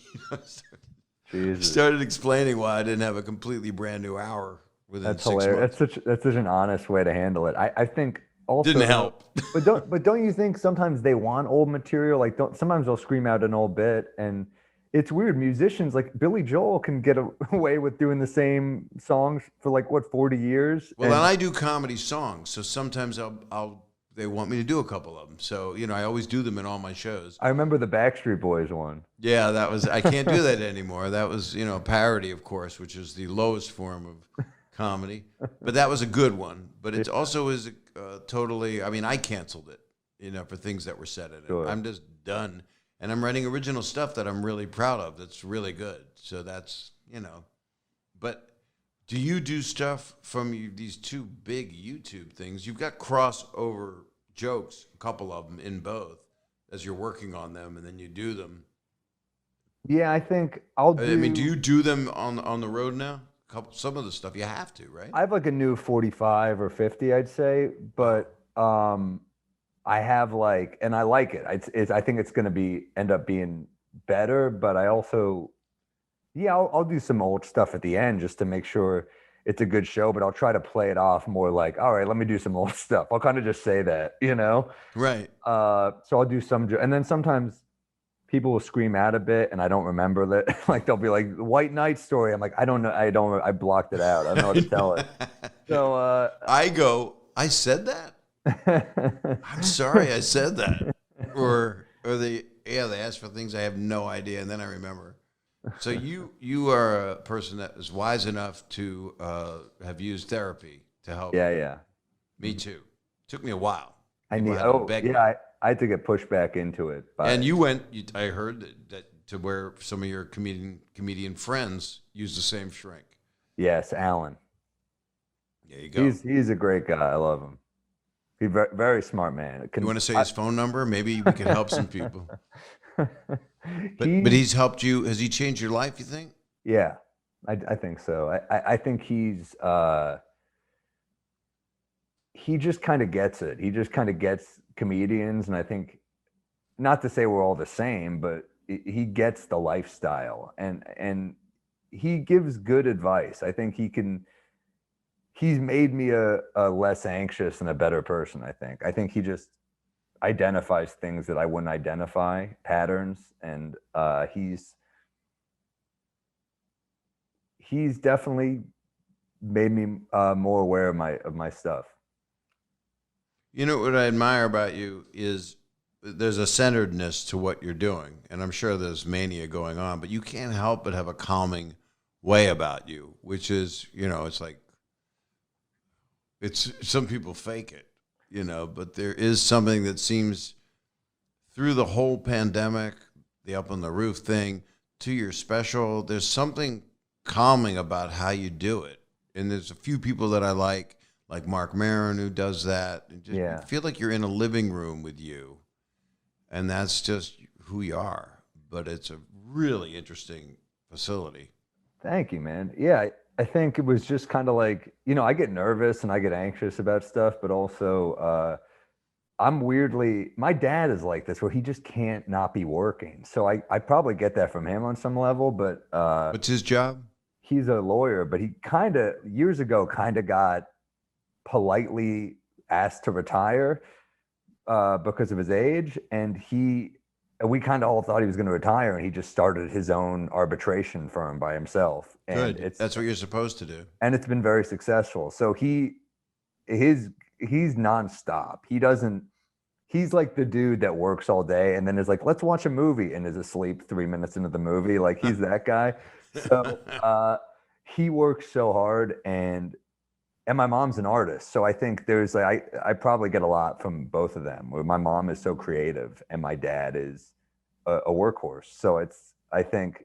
Jesus. Started explaining why I didn't have a completely brand new hour within That's 6 hilarious. months. That's such an honest way to handle it. I think also Didn't help. but don't you think sometimes they want old material? Like sometimes they'll scream out an old bit, and it's weird. Musicians like Billy Joel can get away with doing the same songs for like 40 years. Well, and I do comedy songs, so sometimes they want me to do a couple of them. So, I always do them in all my shows. I remember the Backstreet Boys one. Yeah, I can't do that anymore. That was, parody, of course, which is the lowest form of comedy. But that was a good one. But it also is totally, I mean, I canceled it, for things that were said in it. Sure. I'm just done. And I'm writing original stuff that I'm really proud of that's really good. So that's, But do you do stuff from these 2 big YouTube things? You've got crossover jokes, a couple of them in both, as you're working on them, and then you do them. Yeah, I think I'll do. I mean, do you do them on the road now? Some of the stuff you have to, right? I have like a new 45 or 50, I'd say, but I have and I like it. I think it's going to end up being better, but I also, I'll do some old stuff at the end just to make sure it's a good show, but I'll try to play it off more like, all right, let me do some old stuff. I'll kind of just say that, Right. So I'll do and then sometimes people will scream out a bit and I don't remember that. Like they'll be like, White Knight story. I'm like, I don't know. I blocked it out. I don't know how to tell it. So I said that? I'm sorry I said that. Or they ask for things I have no idea, and then I remember. So you are a person that is wise enough to have used therapy to help. Yeah. Me too. Took me a while. I had to get pushed back into it. And I heard that to where some of your comedian friends use the same shrink. Yes, Alan. There you go. He's a great guy. I love him. He's very, very smart man. You want to say his phone number? Maybe we can help some people. But he's helped you. Has he changed your life, you think? Yeah, I think so. I think he just kind of gets it. He just kind of gets comedians, and I think, not to say we're all the same, but he gets the lifestyle, and he gives good advice. I think he's made me a less anxious and a better person. I think he just identifies things that I wouldn't identify, patterns, and he's definitely made me more aware of my stuff. You know what I admire about you is there's a centeredness to what you're doing, and I'm sure there's mania going on, but you can't help but have a calming way about you, which is, it's like, it's some people fake it, but there is something that seems through the whole pandemic, the up on the roof thing, to your special, there's something calming about how you do it. And there's a few people that I like Mark Maron, who does that. And just, you feel like you're in a living room with you, and that's just who you are. But it's a really interesting facility. Thank you, man. Yeah, I think it was just kind of like, I get nervous and I get anxious about stuff, but also my dad is like this, where he just can't not be working. So I probably get that from him on some level, but what's his job? He's a lawyer, but he years ago got politely asked to retire because of his age, and we kind of all thought he was going to retire, and he just started his own arbitration firm by himself. And Good. That's what you're supposed to do. And it's been very successful. So he's nonstop. He's like the dude that works all day and then is like, let's watch a movie, and is asleep 3 minutes into the movie. Like, he's that guy. So he works so hard, and my mom's an artist. So I think there's I probably get a lot from both of them, where my mom is so creative and my dad is a workhorse. So I think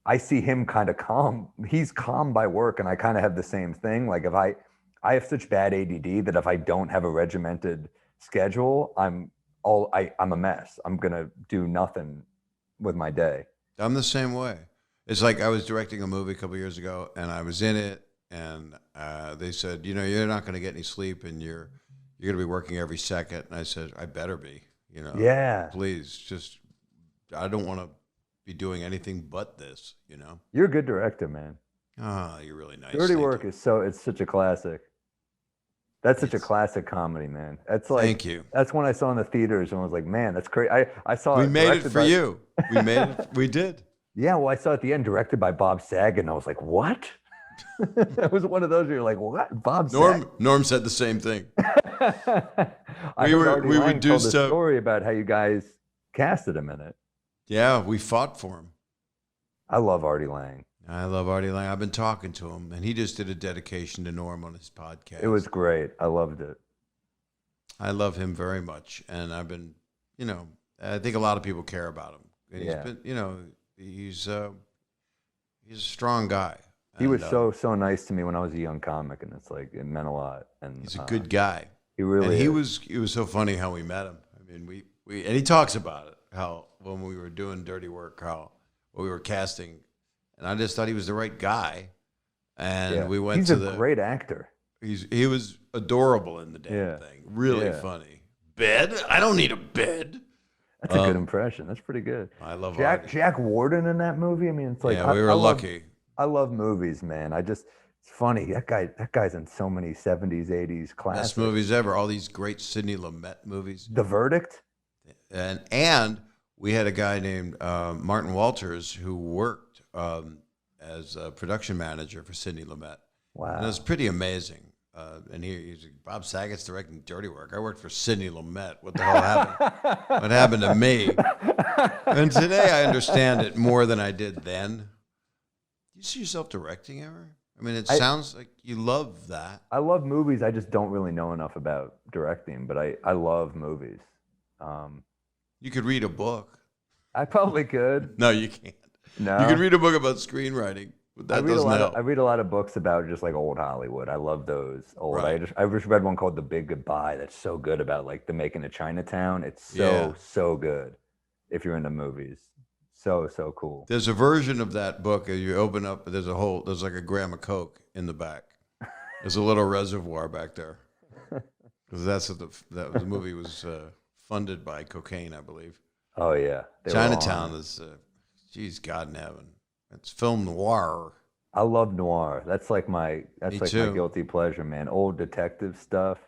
I see him kind of calm. He's calm by work, and I kind of have the same thing. Like, if I have such bad ADD that if I don't have a regimented schedule, I'm a mess. I'm going to do nothing with my day. I'm the same way. It's like I was directing a movie a couple of years ago, and I was in it, and they said, you're not going to get any sleep, and you're going to be working every second. And I said, I better be, Yeah. Please, just, I don't want to be doing anything but this, You're a good director, man. Oh, you're really nice. Dirty Work it's such a classic. That's such a classic comedy, man. That's like, thank you. That's when I saw in the theaters and was like, man, that's crazy. I saw we made it for you. We made it. We did. Yeah, well, I saw it at the end, directed by Bob Saget, and I was like, what? That was one of those where you're like, what? Bob Saget? Norm said the same thing. we reduced told a story about how you guys casted him in it. Yeah, we fought for him. I love Artie Lang. I love Artie Lang. I've been talking to him, and he just did a dedication to Norm on his podcast. It was great. I loved it. I love him very much, and I've been, I think a lot of people care about him. And he's been, he's a strong guy. He was so nice to me when I was a young comic, and it's like, it meant a lot. And he's a good guy. He really is. He was so funny how we met him. I mean, we and he talks about it, how when we were doing Dirty Work, how we were casting. And I just thought he was the right guy. And we went He's a great actor. He was adorable in the damn thing. Really funny. Bed? I don't need a bed. That's a good impression. That's pretty good. I love Jack Warden in that movie. I mean, it's like, we were lucky. I love movies, man. It's funny. That guy's in so many 70s, 80s classics. Best movies ever. All these great Sidney Lumet movies. The Verdict. And we had a guy named Martin Walters who worked as a production manager for Sidney Lumet. Wow. And it was pretty amazing. And he's Bob Saget's directing Dirty Work. I worked for Sidney Lumet. What the hell happened? What happened to me? And today I understand it more than I did then. You see yourself directing ever? I mean, it sounds like you love that. I love movies. I just don't really know enough about directing, but I love movies. You could read a book. I probably could. No, you can't. No. You could read a book about screenwriting, but that doesn't help. I read a lot of books about just like old Hollywood. I love those old. Right. I just read one called The Big Goodbye. That's so good about like the making of Chinatown. It's so good. if you're into movies. So cool. There's a version of that book. You open up, there's like a gram of Coke in the back. There's a little reservoir back there. Because that's what the movie was funded by cocaine, I believe. Oh yeah, Chinatown is, geez, God in heaven. It's film noir. I love noir. That's like my guilty pleasure, man. Old detective stuff.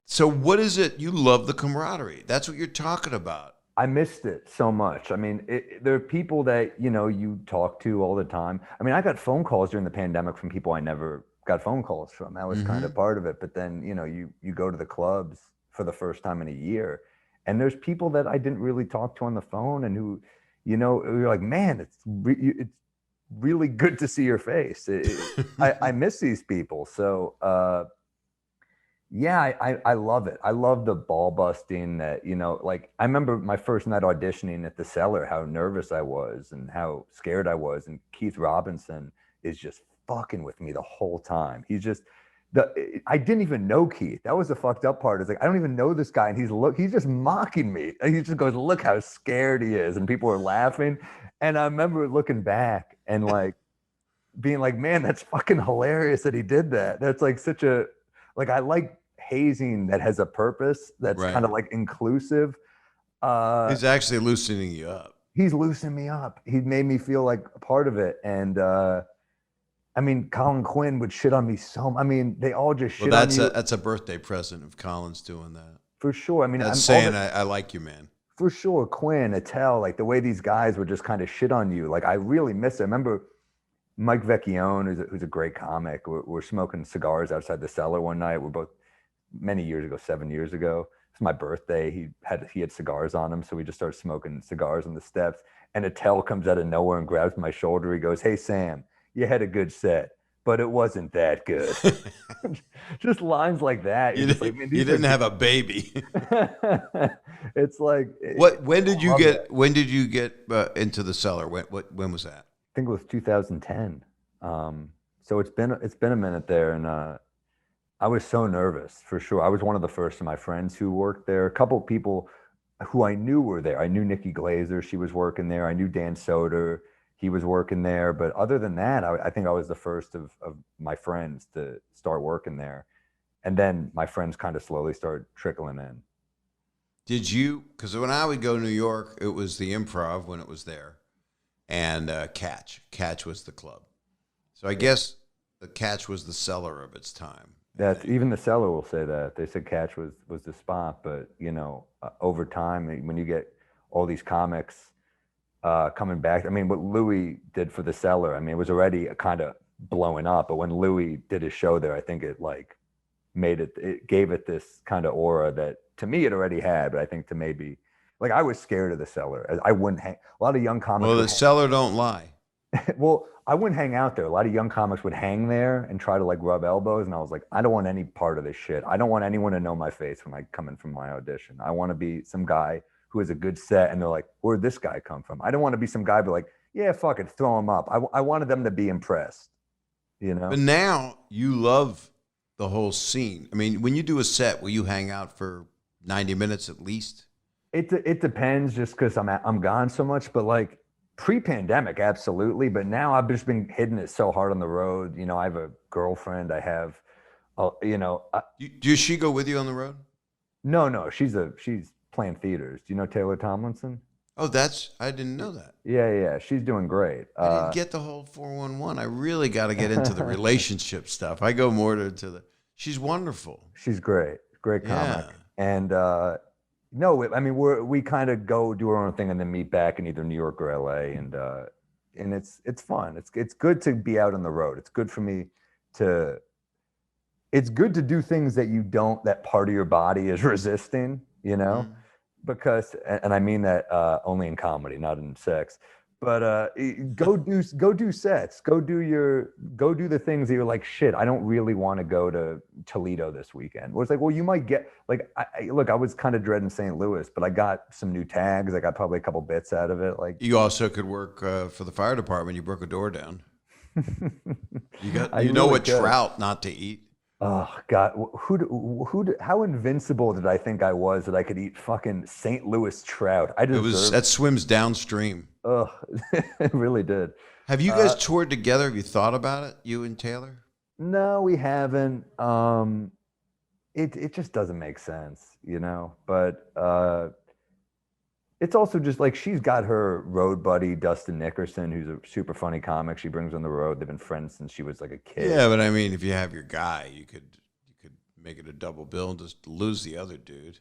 So what is it? You love the camaraderie. That's what you're talking about. I missed it so much. I mean, there are people that, you talk to all the time. I mean, I got phone calls during the pandemic from people I never got phone calls from. That was kind of part of it. But then, you go to the clubs for the first time in a year, and there's people that I didn't really talk to on the phone, and who, you're like, man, it's really good to see your face. I miss these people. So, yeah, I love it. I love the ball busting that, like I remember my first night auditioning at the Cellar, how nervous I was and how scared I was. And Keith Robinson is just fucking with me the whole time. He's just, I didn't even know Keith. That was the fucked up part. It's like, I don't even know this guy. And he's just mocking me. And he just goes, look how scared he is. And people are laughing. And I remember looking back and like being like, man, that's fucking hilarious that he did that. That's like I like hazing that has a purpose, that's kind of like inclusive. He's actually loosening you up. He's loosening me up. He made me feel like a part of it. And I mean, Colin Quinn would shit on me they all just shit on you. That's a birthday present of Colin's doing that. For sure. I mean, that's saying I like you, man. For sure. Quinn, Attell, like the way these guys would just kind of shit on you. Like I really miss it. I remember Mike Vecchione, who's a great comic. We're smoking cigars outside the Cellar one night. We're both many years ago, 7 years ago. It's my birthday. He had cigars on him, so we just started smoking cigars on the steps. And Attell comes out of nowhere and grabs my shoulder. He goes, "Hey Sam, you had a good set, but it wasn't that good." Just lines like that. You didn't have a baby. It's like When did you get into the Cellar? When was that? I think it was 2010. So it's been a minute there, and I was so nervous, for sure. I was one of the first of my friends who worked there. A couple of people who I knew were there. I knew Nikki Glazer, she was working there. I knew Dan Soder, he was working there. But other than that, I think I was the first of my friends to start working there. And then my friends kind of slowly started trickling in. Did you, because when I would go to New York, it was the Improv when it was there, and Catch. Catch was the club. So I guess the Catch was the Cellar of its time. That's even the Cellar will say that. They said Catch was the spot, but over time, when you get all these comics coming back, I mean, what Louis did for the Cellar, I mean, it was already kind of blowing up, but when Louis did his show there, I think it like it gave it this kind of aura that to me it already had, but I think to maybe like I was scared of the Cellar. I wouldn't hang. A lot of young comics. Well, the Cellar don't lie. Well, I wouldn't hang out there. A lot of young comics would hang there and try to like rub elbows. And I was like, I don't want any part of this shit. I don't want anyone to know my face when I come in from my audition. I want to be some guy who has a good set. And they're like, where'd this guy come from? I don't want to be some guy be like, yeah, fuck it, throw him up. I wanted them to be impressed, But now you love the whole scene. I mean, when you do a set, will you hang out for 90 minutes at least? It depends, just because I'm gone so much. But like, pre-pandemic, absolutely. But now I've just been hitting it so hard on the road. I have a girlfriend. I have, Does she go with you on the road? No. She's playing theaters. Do you know Taylor Tomlinson? Oh, I didn't know that. Yeah. She's doing great. I didn't get the whole 411. I really got to get into the relationship stuff. I go more to she's wonderful. She's great. Great comic. Yeah. And, no, I mean, we kind of go do our own thing and then meet back in either New York or LA, and it's fun. It's good to be out on the road. It's good for me it's good to do things that part of your body is resisting, because, and I mean that only in comedy, not in sex. But go do sets. Go do the things that you're like, shit, I don't really want to go to Toledo this weekend. Well, it's like, well, you might get like, I was kind of dreading St. Louis, but I got some new tags. I got probably a couple bits out of it. Like, you also could work for the fire department. You broke a door down. You know what trout not to eat. Oh God, how invincible did I think I was that I could eat fucking St. Louis trout? I deserve. That swims downstream. Ugh, it really did. Have you guys Uh, toured together? Have you thought about it, you and Taylor? no, we haven't. It just doesn't make sense, But it's also just like she's got her road buddy Dustin Nickerson, who's a super funny comic. She brings on the road. They've been friends since she was like a kid. Yeah, but I mean, if you have your guy, you could make it a double bill and just lose the other dude.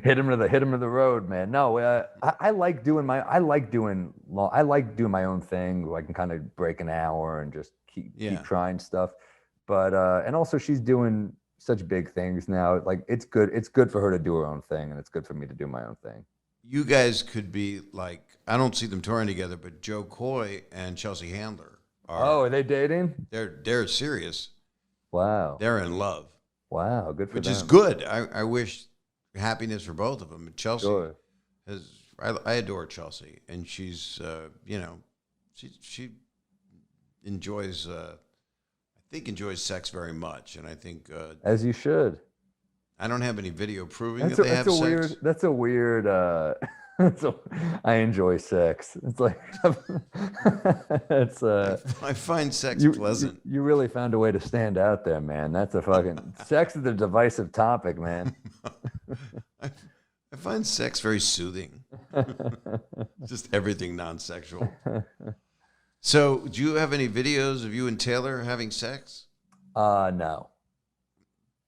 hit him to the road, man. No, I like doing I like doing my own thing where I can kind of break an hour and just keep trying stuff. But and also she's doing such big things now. Like it's good for her to do her own thing, and it's good for me to do my own thing. You guys could be like, I don't see them touring together, but Joe Coy and Chelsea Handler are they dating? They're serious. Wow. They're in love. Wow, good for them. Which is good. I wish happiness for both of them. Chelsea sure. I adore Chelsea, and she's she enjoys enjoys sex very much, and I think as you should. I don't have any video proving that they have sex. That's a weird. I enjoy sex. It's like it's. I find sex pleasant. You really found a way to stand out there, man. That's a fucking sex is a divisive topic, man. I find sex very soothing. Just everything non-sexual. So, do you have any videos of you and Taylor having sex? No.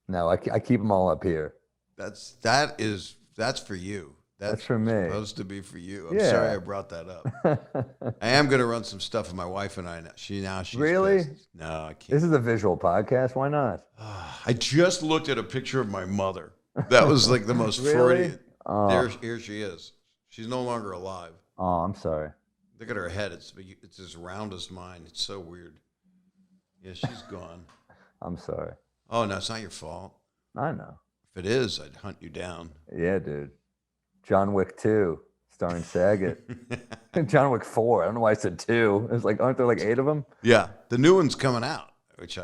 No, I keep them all up here. That's for you. That's for me. Supposed to be for you. I'm sorry I brought that up. I am going to run some stuff with my wife and I. She's really? Pissed. No, I can't. This is a visual podcast. Why not? I just looked at a picture of my mother. That was like the most really? Here she is. She's no longer alive. Oh, I'm sorry. Look at her head. It's as round as mine. It's so weird. Yeah, she's gone. I'm sorry. Oh, no, it's not your fault. I know. If it is, I'd hunt you down. Yeah, dude. John Wick 2, starring Saget. John Wick 4. I don't know why I said 2. It's like, aren't there like 8 of them? Yeah. The new one's coming out, which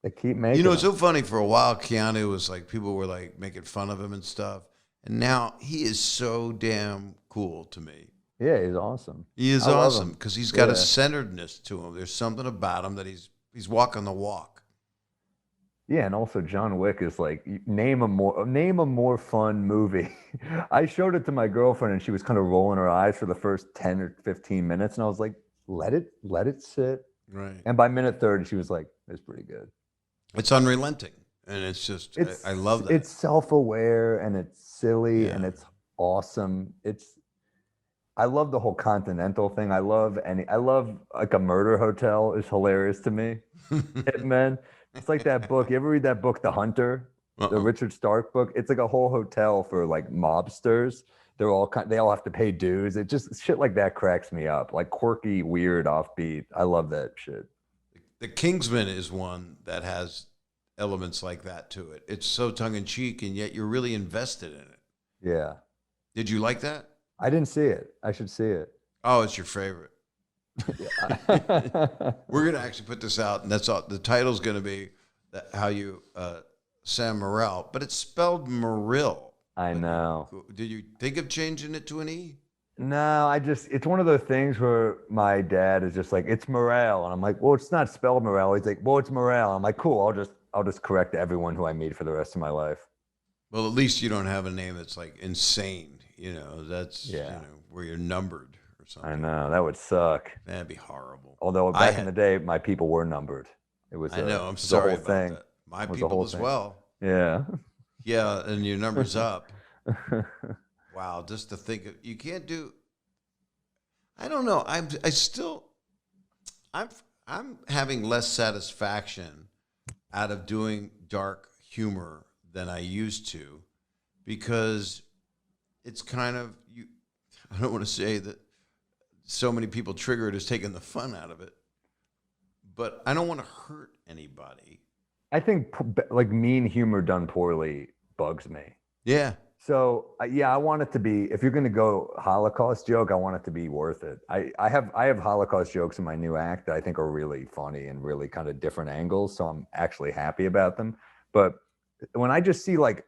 they keep making. It's so funny. For a while, Keanu was like, people were like making fun of him and stuff. And now he is so damn cool to me. Yeah, he's awesome. He is awesome because he's got a centeredness to him. There's something about him that he's walking the walk. Yeah, and also John Wick is like, name a more fun movie. I showed it to my girlfriend and she was kind of rolling her eyes for the first 10 or 15 minutes. And I was like, let it sit. Right. And by minute 30, she was like, it's pretty good. It's unrelenting. And it's just, I love that. It's self-aware and it's silly and it's awesome. I love the whole Continental thing. I love like a murder hotel is hilarious to me. Hitman. It's like that book. You ever read that book, The Hunter, the Richard Stark book? It's like a whole hotel for like mobsters. They all have to pay dues. It just shit like that cracks me up. Like quirky, weird, offbeat. I love that shit. The Kingsman is one that has elements like that to it. It's so tongue in cheek, and yet you're really invested in it. Yeah. Did you like that? I didn't see it. I should see it. Oh, it's your favorite. We're going to actually put this out, and that's all. The title's going to be how you Sam Morril, but it's spelled Morril. I know. Did you think of changing it to an E? No, it's one of those things where my dad is just like, it's Morril, and I'm like, well, it's not spelled Morril. He's like, well, it's Morril. I'm like, cool. I'll just correct everyone who I meet for the rest of my life. Well, at least you don't have a name that's like insane. That's where you're numbered. Something. I know, that would suck. That'd be horrible. Although back in the day, my people were numbered. It was. I'm sorry about that. My people as well. Yeah. Yeah, and your number's up. Wow, just to think of, you can't do. I don't know. I'm having less satisfaction out of doing dark humor than I used to, because it's kind of I don't want to say that so many people trigger it as taking the fun out of it, but I don't want to hurt anybody. I think like mean humor done poorly bugs me. Yeah. So yeah, I want it to be. If you're going to go Holocaust joke, I want it to be worth it. I have Holocaust jokes in my new act that I think are really funny and really kind of different angles. So I'm actually happy about them. But when I just see like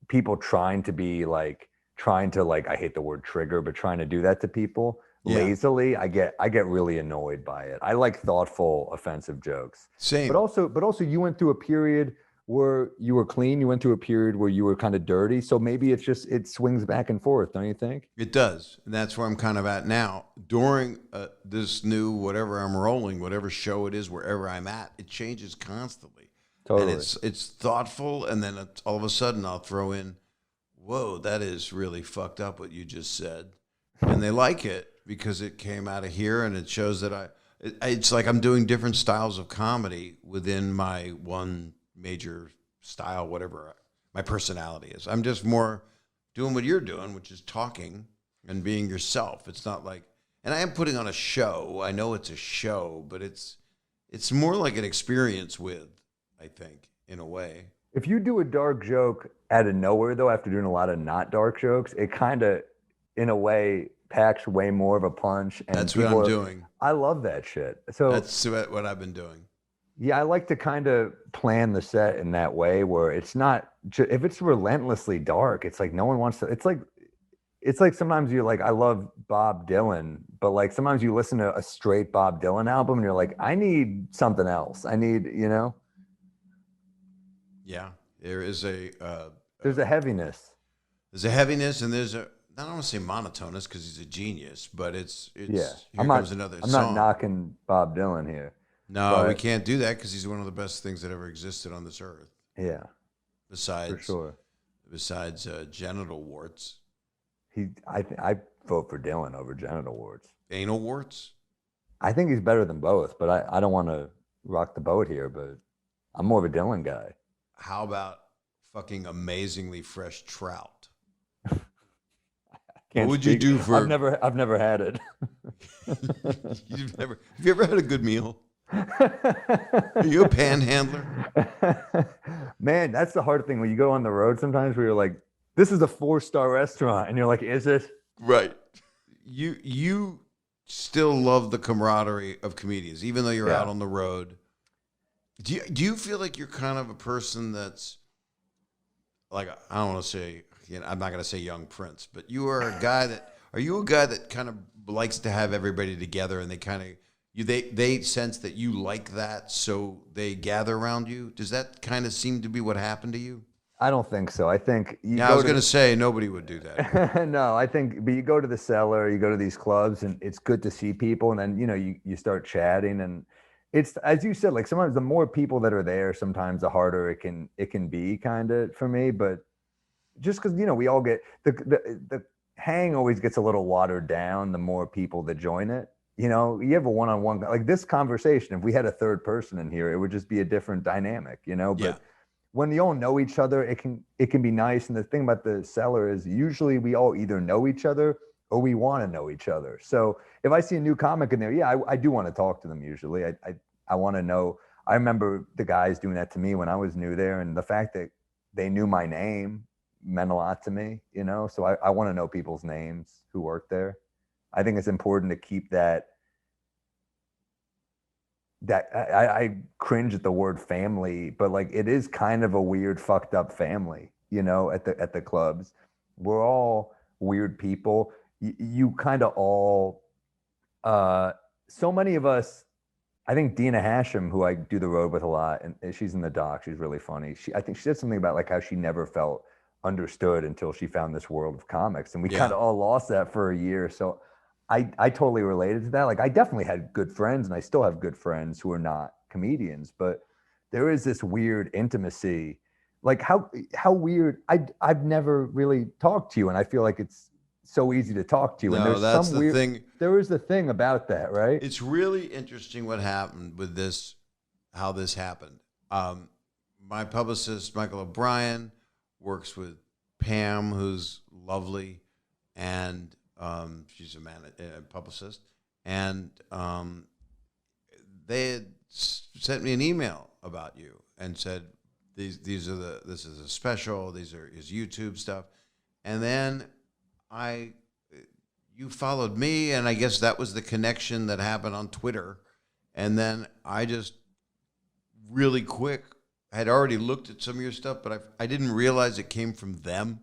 people trying to like I hate the word trigger, but trying to do that to people Yeah. lazily, I get really annoyed by it. I like thoughtful, offensive jokes. Same. But also you went through a period where you were clean. You went through a period where you were kind of dirty. So maybe it swings back and forth, don't you think? It does. And that's where I'm kind of at now. During this new whatever I'm rolling, whatever show it is, wherever I'm at, it changes constantly. Totally. And it's thoughtful, and then all of a sudden I'll throw in, whoa, that is really fucked up what you just said. And they like it because it came out of here, and it shows that it's like I'm doing different styles of comedy within my one major style, whatever my personality is. I'm just more doing what you're doing, which is talking and being yourself. It's not like, and I am putting on a show. I know it's a show, but it's more like an experience with, I think, in a way. If you do a dark joke out of nowhere, though, after doing a lot of not dark jokes, it kind of, in a way, packs way more of a punch. And That's what I'm doing. I love that shit. So That's what I've been doing. yeah, I like to kind of plan the set in that way where it's not, if it's relentlessly dark, it's like no one wants to, it's like sometimes you're like, I love Bob Dylan, but like sometimes you listen to a straight Bob Dylan album and you're like, I need something else. I need, Yeah, there is there's a heaviness. there's a heaviness, and there's a, I don't want to say monotonous because he's a genius, but it's Yeah. here I'm comes another I'm song. not knocking Bob Dylan here. No, but we can't do that because he's one of the best things that ever existed on this earth. yeah, Besides, for sure. besides genital warts, I vote for Dylan over genital warts. anal warts. I think he's better than both, but I don't want to rock the boat here, but I'm more of a Dylan guy. How about fucking amazingly fresh trout? Can't What would you speak. do for? I've never had it. Have you ever had a good meal? Are you a panhandler? Man, that's the hard thing when you go on the road sometimes where you're like, this is a 4-star restaurant. And you're like, is it? Right. You still love the camaraderie of comedians, even though you're out on the road. Do you feel like you're kind of a person that's like, I don't want to say, I'm not going to say young prince, but you are a guy that, are you a guy that kind of likes to have everybody together and they kind of, they sense that you like that, so they gather around you? Does that kind of seem to be what happened to you? I don't think so. I think I was going to say nobody would do that. No, I think, but you go to the cellar, you go to these clubs, and it's good to see people, and then you start chatting, and it's, as you said, like sometimes the more people that are there, sometimes the harder it can be, kind of, for me. But just because we all get the hang always gets a little watered down the more people that join it. You have a one-on-one, like this conversation, if we had a third person in here, it would just be a different dynamic, but Yeah. when you all know each other, it can be nice. And the thing about the cellar is usually we all either know each other or we want to know each other. So if I see a new comic in there, I do want to talk to them usually. I want to know. I remember the guys doing that to me when I was new there, and the fact that they knew my name meant a lot to me, so I want to know people's names who work there. I think it's important to keep that I cringe at the word family, but like it is kind of a weird, fucked up family, at the clubs. We're all weird people. You kind of all, so many of us, I think Dina Hashem, who I do the road with a lot, and she's in the doc, she's really funny. I think she said something about like how she never felt understood until she found this world of comics. And we kind of all lost that for a year. So I totally related to that. Like I definitely had good friends, and I still have good friends who are not comedians, but there is this weird intimacy. Like how weird. I've never really talked to you, and I feel like it's so easy to talk to you. And there's that's some the weird thing. There is the thing about that, right? It's really interesting what happened with this, how this happened. My publicist, Michael O'Brien, works with Pam, who's lovely, and she's a publicist, and they had sent me an email about you and said this is a special. These are his YouTube stuff, And then you followed me, and I guess that was the connection that happened on Twitter. And then I just really quick had already looked at some of your stuff, but I didn't realize it came from them.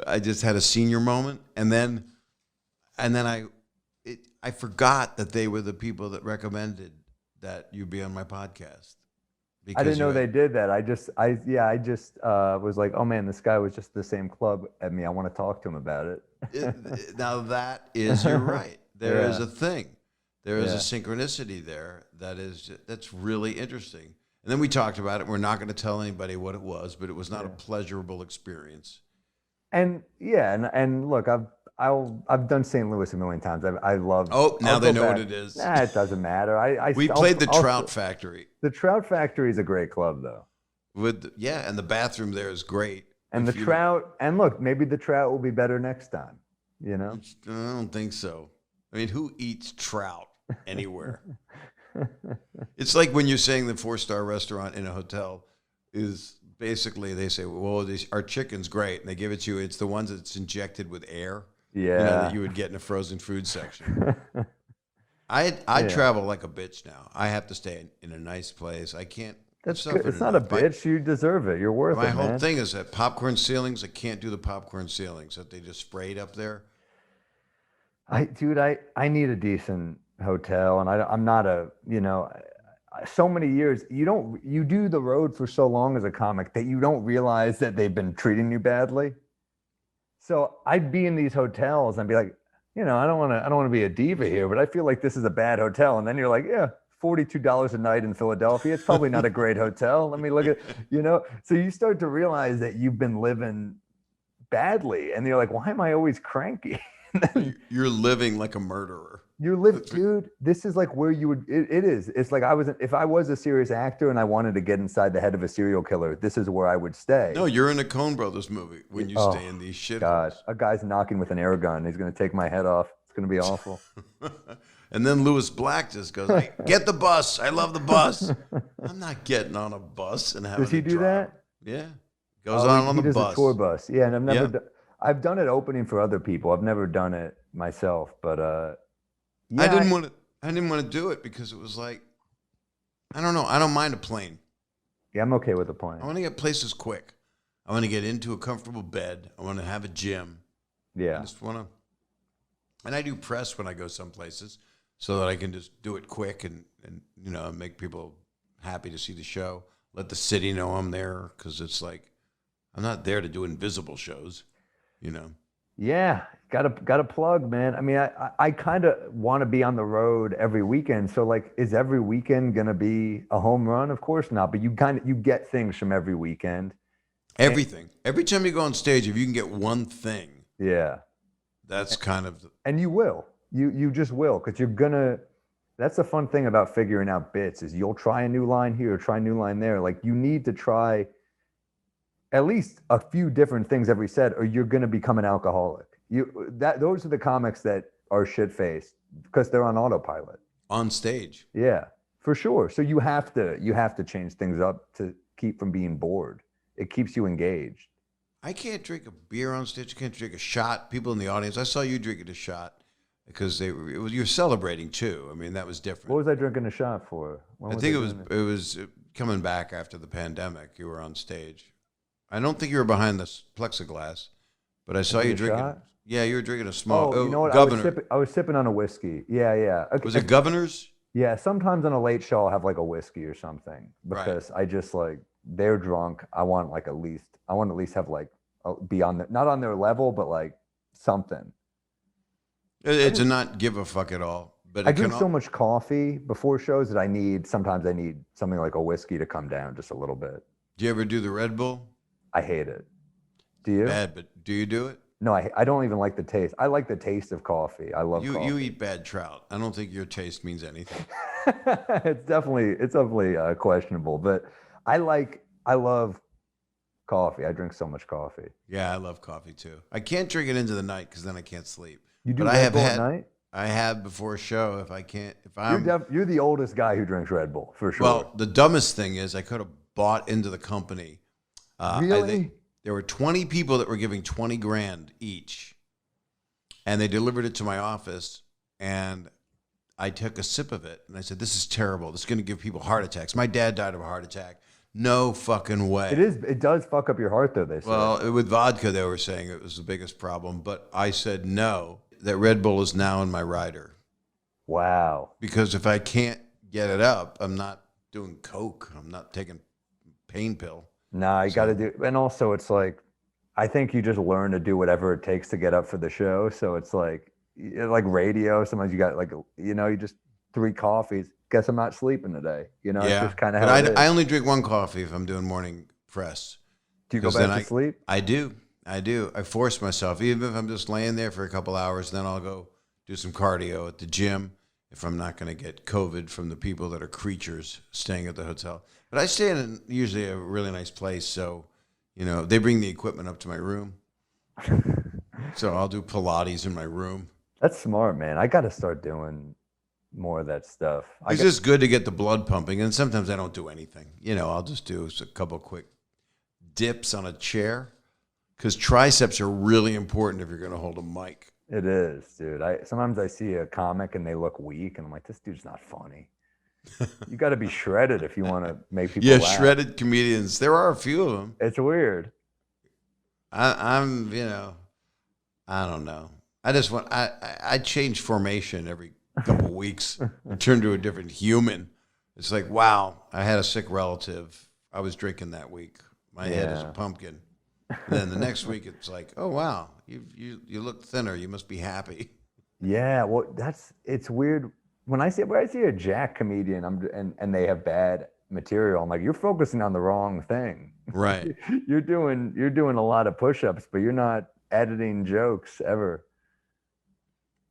I just had a senior moment, and then I forgot that they were the people that recommended that you be on my podcast. I didn't know they did that. I just was like, oh man, this guy was just the same club at me. I want to talk to him about it. Now that is, you're right. There is a thing. There is Yeah. a synchronicity there that's really interesting. And then we talked about it. We're not going to tell anybody what it was, but it was not a pleasurable experience. And and look, I've done St. Louis a million times. I love. Oh, now I'll they go know back. what it is. Nah, it doesn't matter. We played the Trout Factory. The Trout Factory is a great club, though. And the bathroom there is great. And and look, maybe the Trout will be better next time. You know, I don't think so. I mean, who eats trout anywhere? It's like when you're saying the 4-star restaurant in a hotel is basically, they say, well, our chicken's great, and they give it to you. It's the ones that's injected with air. Yeah, that you would get in a frozen food section. I travel like a bitch now. I have to stay in a nice place. I can't. That's good. It's not a bitch. You deserve it. You're worth it, My man. whole thing is that popcorn ceilings. I can't do the popcorn ceilings that they just sprayed up there. I need a decent hotel, and I'm not a, so many years, you do the road for so long as a comic that you don't realize that they've been treating you badly. So I'd be in these hotels and be like, I don't want to be a diva here, but I feel like this is a bad hotel. And then you're like, yeah, $42 a night in Philadelphia. It's probably not a great hotel. Let me look at, so you start to realize that you've been living badly, and you're like, why am I always cranky? You're living like a murderer. Dude, this is like where you would, it is. It's like if I was a serious actor and I wanted to get inside the head of a serial killer, this is where I would stay. No, you're in a Coen Brothers movie when you stay in these shit. God, a guy's knocking with an air gun. He's going to take my head off. It's going to be awful. And then Louis Black just goes, like, get the bus. I love the bus. I'm not getting on a bus and having Does he do that? Yeah. Goes on the bus. He does a tour bus. Yeah, and I've done it opening for other people. I've never done it myself, but I didn't want to do it because it was like, I don't know. I don't mind a plane. Yeah, I'm okay with a plane. I want to get places quick. I want to get into a comfortable bed. I want to have a gym. Yeah. I just want to, and I do press when I go some places so that I can just do it quick and make people happy to see the show. Let the city know I'm there, because it's like, I'm not there to do invisible shows, Yeah, gotta plug, man. I mean, I kind of want to be on the road every weekend. So like, is every weekend gonna be a home run? Of course not. But you get things from every weekend. Everything. Every time you go on stage, if you can get one thing, yeah, that's kind of. And you will. You just will, because you're gonna. That's the fun thing about figuring out bits, is you'll try a new line here, try a new line there. Like, you need to try at least a few different things every set, or you're going to become an alcoholic. Those are the comics that are shit-faced because they're on autopilot On stage. Yeah, for sure. So you have to change things up to keep from being bored. It keeps you engaged. I can't drink a beer on stage. I can't drink a shot. People in the audience, I saw you drinking a shot because you're celebrating too. I mean, that was different. What was I drinking a shot for? I think it was coming back after the pandemic. You were on stage. I don't think you were behind this plexiglass, but I saw you drinking. Shot? Yeah, you were drinking a small. Oh, you know what? Governor. I was sipping on a whiskey. Yeah. Okay. Was it Governor's? Yeah. Sometimes on a late show, I'll have like a whiskey or something because I just like, they're drunk. I want at least have like be on not on their level, but like something. It's a not give a fuck at all. But I drink so much coffee before shows that sometimes I need something like a whiskey to come down just a little bit. Do you ever do the Red Bull? I hate it. Do you? Bad, but do you do it? No, I don't even like the taste. I like the taste of coffee. I love coffee. You eat bad trout. I don't think your taste means anything. It's definitely questionable, but I love coffee. I drink so much coffee. Yeah, I love coffee too. I can't drink it into the night because then I can't sleep. You do Red Bull at night? I have before a show. You're the oldest guy who drinks Red Bull for sure. Well, the dumbest thing is I could have bought into the company. Really? There were 20 people that were giving 20 grand each. And they delivered it to my office. And I took a sip of it. And I said, this is terrible. This is going to give people heart attacks. My dad died of a heart attack. No fucking way. It does fuck up your heart, though, they say. Well, with vodka, they were saying it was the biggest problem. But I said no. That Red Bull is now in my rider. Wow. Because if I can't get it up, I'm not doing coke. I'm not taking pain pill. Nah, you got to do. And also, it's like, I think you just learn to do whatever it takes to get up for the show. So it's like radio. Sometimes you got you just 3 coffees. Guess I'm not sleeping today. It's just kind of how it is. I only drink 1 coffee if I'm doing morning press. Do you go back to sleep? I do. I force myself. Even if I'm just laying there for a couple hours, then I'll go do some cardio at the gym if I'm not going to get COVID from the people that are creatures staying at the hotel. But I stay in usually a really nice place, so they bring the equipment up to my room. So I'll do Pilates in my room. That's smart, man. I got to start doing more of that stuff. It's just good to get the blood pumping, and sometimes I don't do anything. I'll just do a couple quick dips on a chair, because triceps are really important if you're going to hold a mic. It is, dude. Sometimes I see a comic and they look weak, and I'm like, this dude's not funny. You got to be shredded if you want to make people laugh. Shredded comedians. There are a few of them. It's weird. I'm I don't know. I change formation every couple weeks and turn to a different human. It's like, wow, I had a sick relative. I was drinking that week. My head is a pumpkin. And then the next week it's like, oh wow, you look thinner. You must be happy. Yeah, well, it's weird. When I see a jack comedian, and they have bad material, I'm like, you're focusing on the wrong thing. Right. You're doing a lot of push-ups, but you're not editing jokes ever.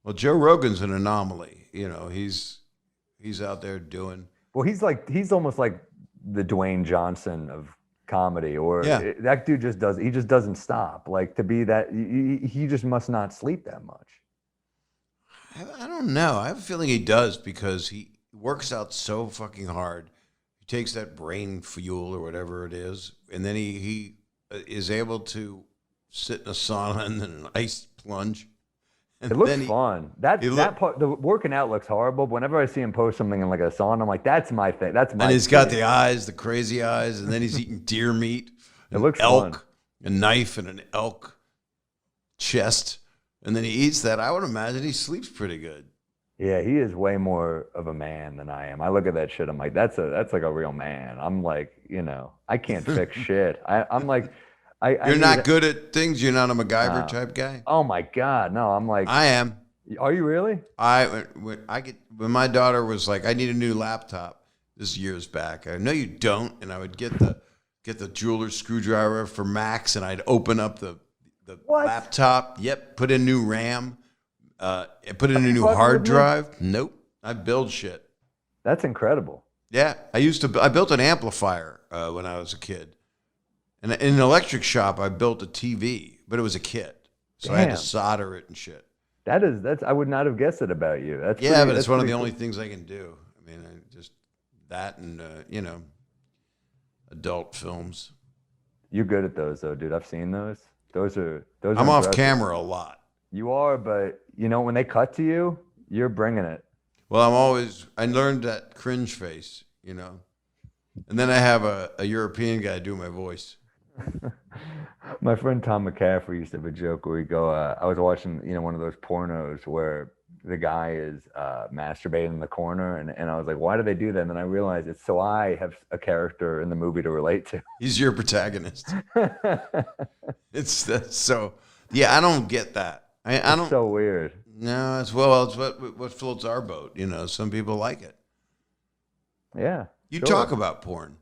Well, Joe Rogan's an anomaly. He's out there doing. Well, he's almost like the Dwayne Johnson of comedy, or that dude just doesn't stop. Like, to be that, he just must not sleep that much. I don't know. I have a feeling he does, because he works out so fucking hard. He takes that brain fuel or whatever it is, and then he is able to sit in a sauna and then an ice plunge. And it looks fun. That part, the working out looks horrible. But whenever I see him post something in like a sauna, I'm like, that's my thing. That's my. And he's got the eyes, the crazy eyes, and then he's eating deer meat. It looks elk, fun. A knife and an elk chest, and then he eats that. I would imagine he sleeps pretty good. Yeah, he is way more of a man than I am. I look at that shit. I'm like, that's like a real man. I'm like, I can't fix shit. I'm like. You're not good at things. You're not a MacGyver type guy. Oh my God, no! I'm like, I am. Are you really? When my daughter was like, I need a new laptop. This years back. I know you don't, and I would get the jeweler's screwdriver for Max, and I'd open up the laptop. Yep, put in new RAM. Put in a new hard drive. Nope, I build shit. That's incredible. Yeah, I built an amplifier when I was a kid. And in an electric shop, I built a TV, but it was a kit. So I had to solder it and shit. I would not have guessed it about you. But it's one of the only things I can do. I mean, just that and, adult films. You're good at those, though, dude. I've seen those. Those are I'm off camera a lot. You are, but, when they cut to you, you're bringing it. Well, I learned that cringe face, And then I have a European guy do my voice. My friend Tom McCaffrey used to have a joke where we go, I was watching, one of those pornos where the guy is masturbating in the corner, and I was like, why do they do that? And then I realized it's so I have a character in the movie to relate to. He's your protagonist. It's so, I don't get that. I don't. It's so weird. No, it's what floats our boat. Some people like it. Yeah. You talk about porn.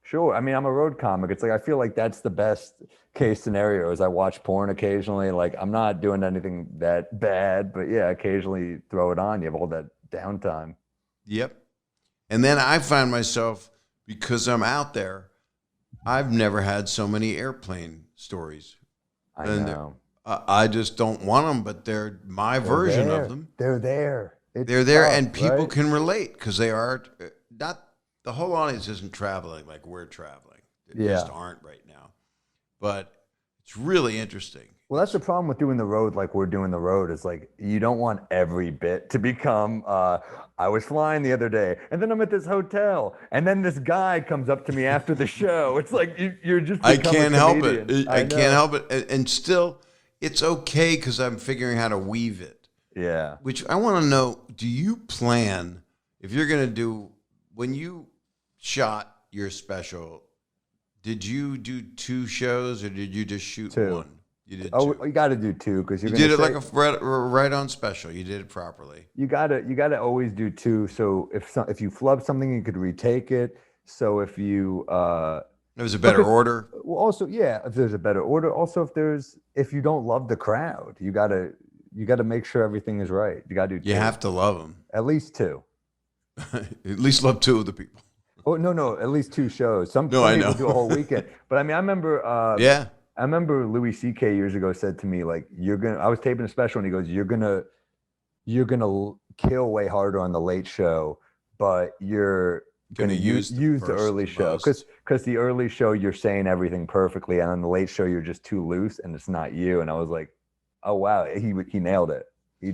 Sure. I mean, I'm a road comic. It's like, I feel like that's the best case scenario is I watch porn occasionally. Like, I'm not doing anything that bad, but yeah, occasionally throw it on. You have all that downtime. Yep. And then I find myself, because I'm out there, I've never had so many airplane stories. I know. I just don't want them, but they're my version of them. They're there. They're there, and people can relate because they are not. The whole audience isn't traveling like we're traveling. They just aren't right now. But It's really interesting. Well, that's the problem with doing the road like we're doing the road is like you don't want every bit to become I was flying the other day and then I'm at this hotel and then this guy comes up to me after the show. It's like you're just I become can't a help comedian. it. I can't help it. And still, it's okay because I'm figuring how to weave it. Yeah. Which I want to know, do you plan, if you're going to do, when you shot your special, did you do 2 shows or did you just shoot 2. 1? You did 2. Oh, you got to do 2 because you did it like a right on special. You did it properly. You gotta always do 2. So if you flub something, you could retake it. So if you There was a better order. Well, also, yeah, if there's a better order. Also, if you don't love the crowd, you gotta make sure everything is right. You gotta do 2. You have to love them. At least 2. At least love 2 of the people. Oh no, at least 2 shows. Some I people know. do a whole weekend. But I mean, I remember. I remember Louis C.K. years ago said to me like, I was taping a special and he goes, you're gonna kill way harder on the late show, but you're gonna use the early show because the early show you're saying everything perfectly and on the late show you're just too loose and it's not you. And I was like, oh wow, he nailed it.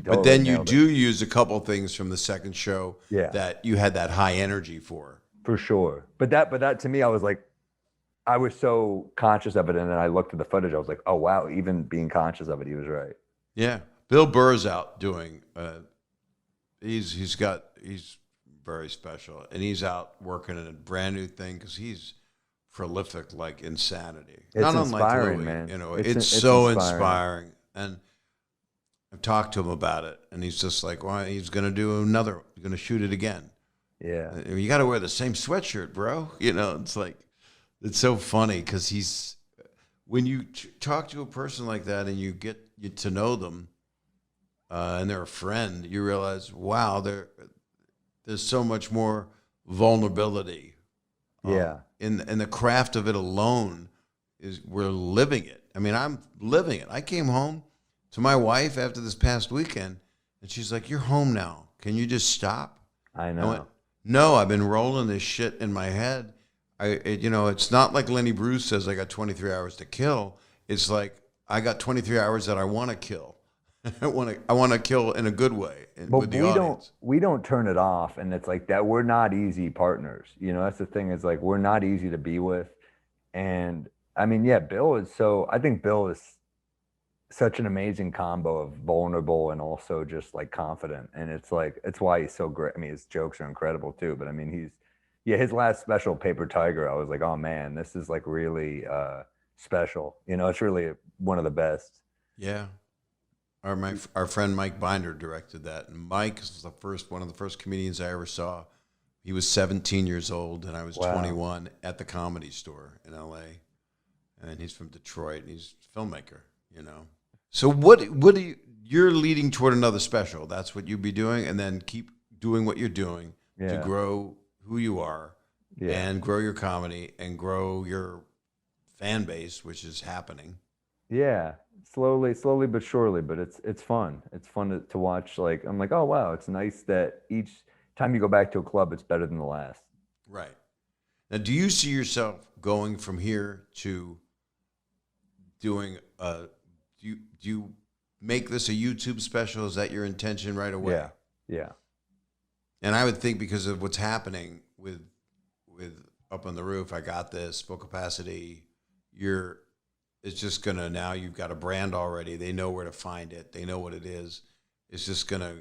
But then you do use a couple things from the second show that you had that high energy for. For sure. But that to me, I was like, I was so conscious of it. And then I looked at the footage. I was like, oh, wow, even being conscious of it, he was right. Yeah. Bill Burr's out doing, he's very special. And he's out working on a brand new thing because he's prolific like insanity. It's not inspiring, Louis, man. You know, it's so inspiring. And I've talked to him about it. And he's just like, well, he's going to shoot it again. Yeah. You got to wear the same sweatshirt, bro. You know, it's like, it's so funny because when you talk to a person like that and you get to know them and they're a friend, you realize, wow, there's so much more vulnerability. Yeah. In the craft of it alone we're living it. I mean, I'm living it. I came home to my wife after this past weekend and she's like, you're home now. Can you just stop? I know. I went, no, I've been rolling this shit in my head. It's not like Lenny Bruce says I got 23 hours to kill. It's like I got 23 hours that I want to kill. I want to kill in a good way with the audience. We don't turn it off, and it's like that. We're not easy partners. You know, that's the thing. Is like we're not easy to be with, and I mean, yeah, I think Bill is such an amazing combo of vulnerable and also just like confident, and it's why he's so great. I mean, his jokes are incredible too, but I mean, his last special, Paper Tiger, I was like, oh man, this is like really special. You know, it's really one of the best. Yeah. Our friend Mike Binder directed that. And Mike is one of the first comedians I ever saw. He was 17 years old and I was 21 at the Comedy Store in LA. And he's from Detroit and he's a filmmaker, you know. So what do you're leading toward another special. That's what you'd be doing, and then keep doing what you're doing to grow who you are and grow your comedy and grow your fan base, which is happening. Yeah, slowly but surely, but it's fun. It's fun to watch. Like, I'm like, oh wow, it's nice that each time you go back to a club, it's better than the last. Right. Now, do you see yourself going from here to doing do you make this a YouTube special? Is that your intention right away? Yeah. And I would think because of what's happening with Up on the Roof, I Got This, Full Capacity, it's just gonna, now you've got a brand already. They know where to find it. They know what it is. It's just gonna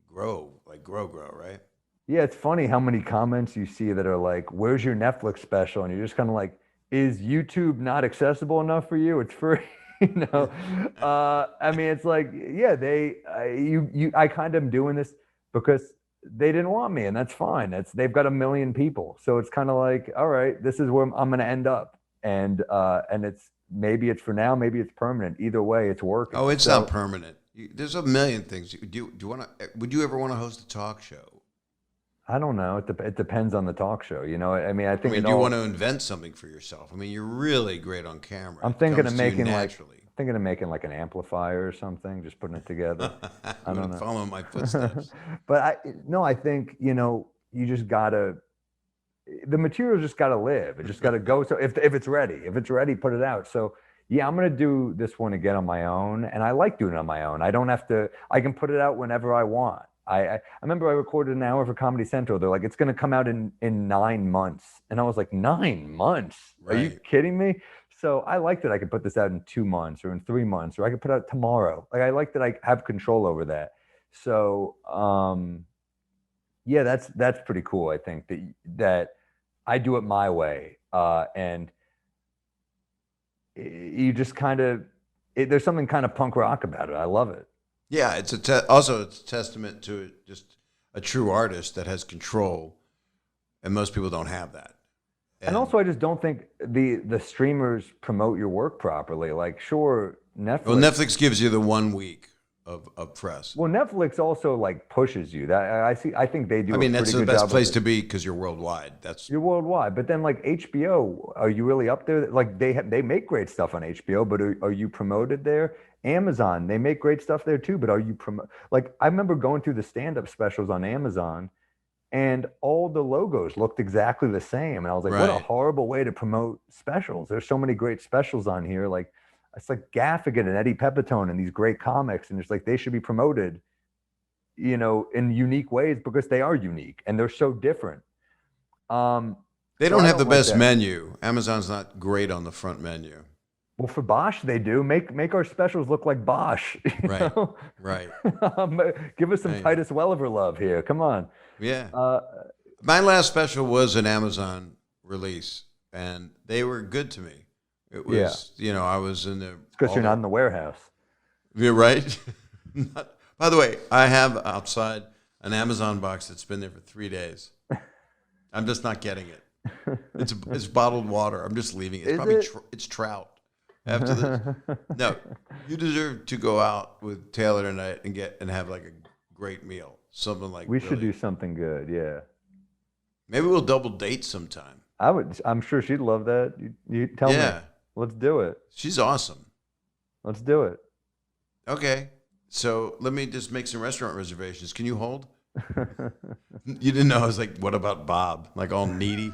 grow, right? Yeah, it's funny how many comments you see that are like, "Where's your Netflix special?" And you're just kind of like, "Is YouTube not accessible enough for you? It's free." You know, I mean, it's like, yeah, I kind of am doing this because they didn't want me, and that's fine. They've got 1 million people, so it's kind of like, all right, this is where I'm going to end up, and maybe it's for now, maybe it's permanent. Either way, it's working. Oh, it's not permanent. There's 1 million things. Would you ever want to host a talk show? I don't know. It depends on the talk show. You know, I mean, I think. Do you want to invent something for yourself? I mean, you're really great on camera. I'm thinking of making like an amplifier or something, just putting it together. I don't know. Follow my footsteps. But I think, you know, you just gotta, the material just gotta live. It just gotta go. So if it's ready, put it out. So, Yeah, I'm gonna do this one again on my own, and I like doing it on my own. I don't have to. I can put it out whenever I want. I remember I recorded an hour for Comedy Central. They're like, it's gonna come out in 9 months, and I was like, 9 months? Are you Right. kidding me? So I like that I could put this out in 2 months or in 3 months, or I could put it out tomorrow. Like I like that I have control over that. So yeah, that's pretty cool. I think that I do it my way, and you just kind of there's something kind of punk rock about it. I love it. Yeah, also it's a testament to just a true artist that has control, and most people don't have that. And And also, I just don't think the streamers promote your work properly. Like, sure, well, Netflix. Netflix gives you the 1 week of press. Well, Netflix also like pushes you. That I see. I think they do I mean, a that's pretty the good best job place with to it. be because you're worldwide. That's You're worldwide, but then like HBO, are you really up there? Like they make great stuff on HBO, but are you promoted there? Amazon, they make great stuff there too, but are you like I remember going through the stand-up specials on Amazon and all the logos looked exactly the same. And I was like, what a right. horrible way to promote specials. There's so many great specials on here. Like it's like Gaffigan and Eddie Pepitone and these great comics. And it's like they should be promoted, in unique ways because they are unique and they're so different. Um, They so don't I have don't the like best that. menu. Amazon's not great on the front menu. Well, for Bosch, they do make our specials look like Bosch. Right. Right. Um, Give us some Right. Titus Welliver love here. Come on. Yeah. Uh, My last special was an Amazon release, and they were good to me. It yeah, was, I was in the because all you're not the. in the warehouse. You're right. By the way, I have outside an Amazon box that's been there for 3 days. I'm just not getting it. It's bottled water. I'm just leaving it. It's Is probably it? it's trout. After this, no, you deserve to go out with Taylor tonight and have like a great meal. Something like We should really. do something good. Yeah. Maybe we'll double date sometime. I'm sure she'd love that. You tell me. Yeah, Let's do it. she's awesome. Let's do it. Okay, so let me just make some restaurant reservations. Can you hold? You didn't know. I was like, what about Bob? Like all needy.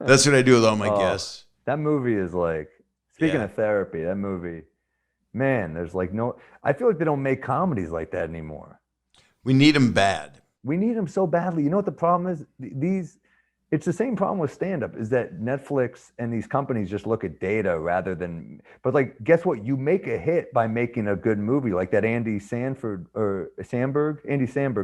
That's what I do with all my Oh, guests. that movie is like, speaking Yeah, of therapy, that movie, man, there's like no, I feel like they don't make comedies like that anymore. we need them bad. We need them so badly. You know what the problem is? It's the same problem with stand-up is that Netflix and these companies just look at data rather than, but like, guess what? You make a hit by making a good movie, like that Andy Samberg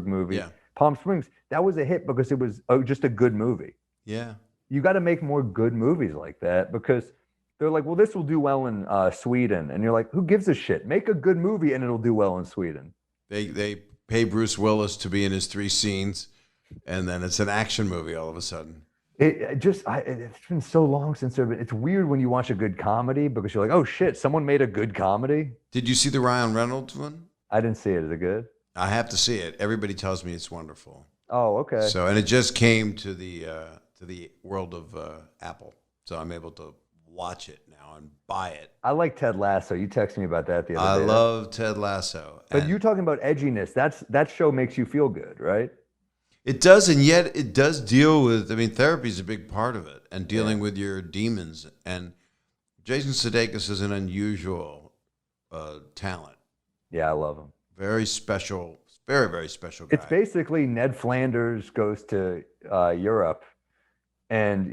movie, Yeah, Palm Springs. That was a hit because it was just a good movie. yeah. You got to make more good movies like that because they're like, well, this will do well in Sweden. And you're like, who gives a shit? Make a good movie and it'll do well in Sweden. They pay Bruce Willis to be in his 3 scenes, and then it's an action movie all of a sudden. It's been so long since it's weird when you watch a good comedy because you're like, oh shit, someone made a good comedy. Did you see the Ryan Reynolds one? I didn't see it. Is it good? I have to see it. Everybody tells me it's wonderful. Oh, okay. So, and it just came to the world of Apple, so I'm able to watch it now and buy it. I like Ted Lasso. You texted me about that the I other day. love Ted Lasso, But and you're talking about edginess. That show makes you feel good, right? it does, and yet it does deal with. I mean, therapy is a big part of it, and dealing Yeah. with your demons. And Jason Sudeikis is an unusual talent, Yeah, I love him. very special, very very special guy. It's basically Ned Flanders goes to Europe, and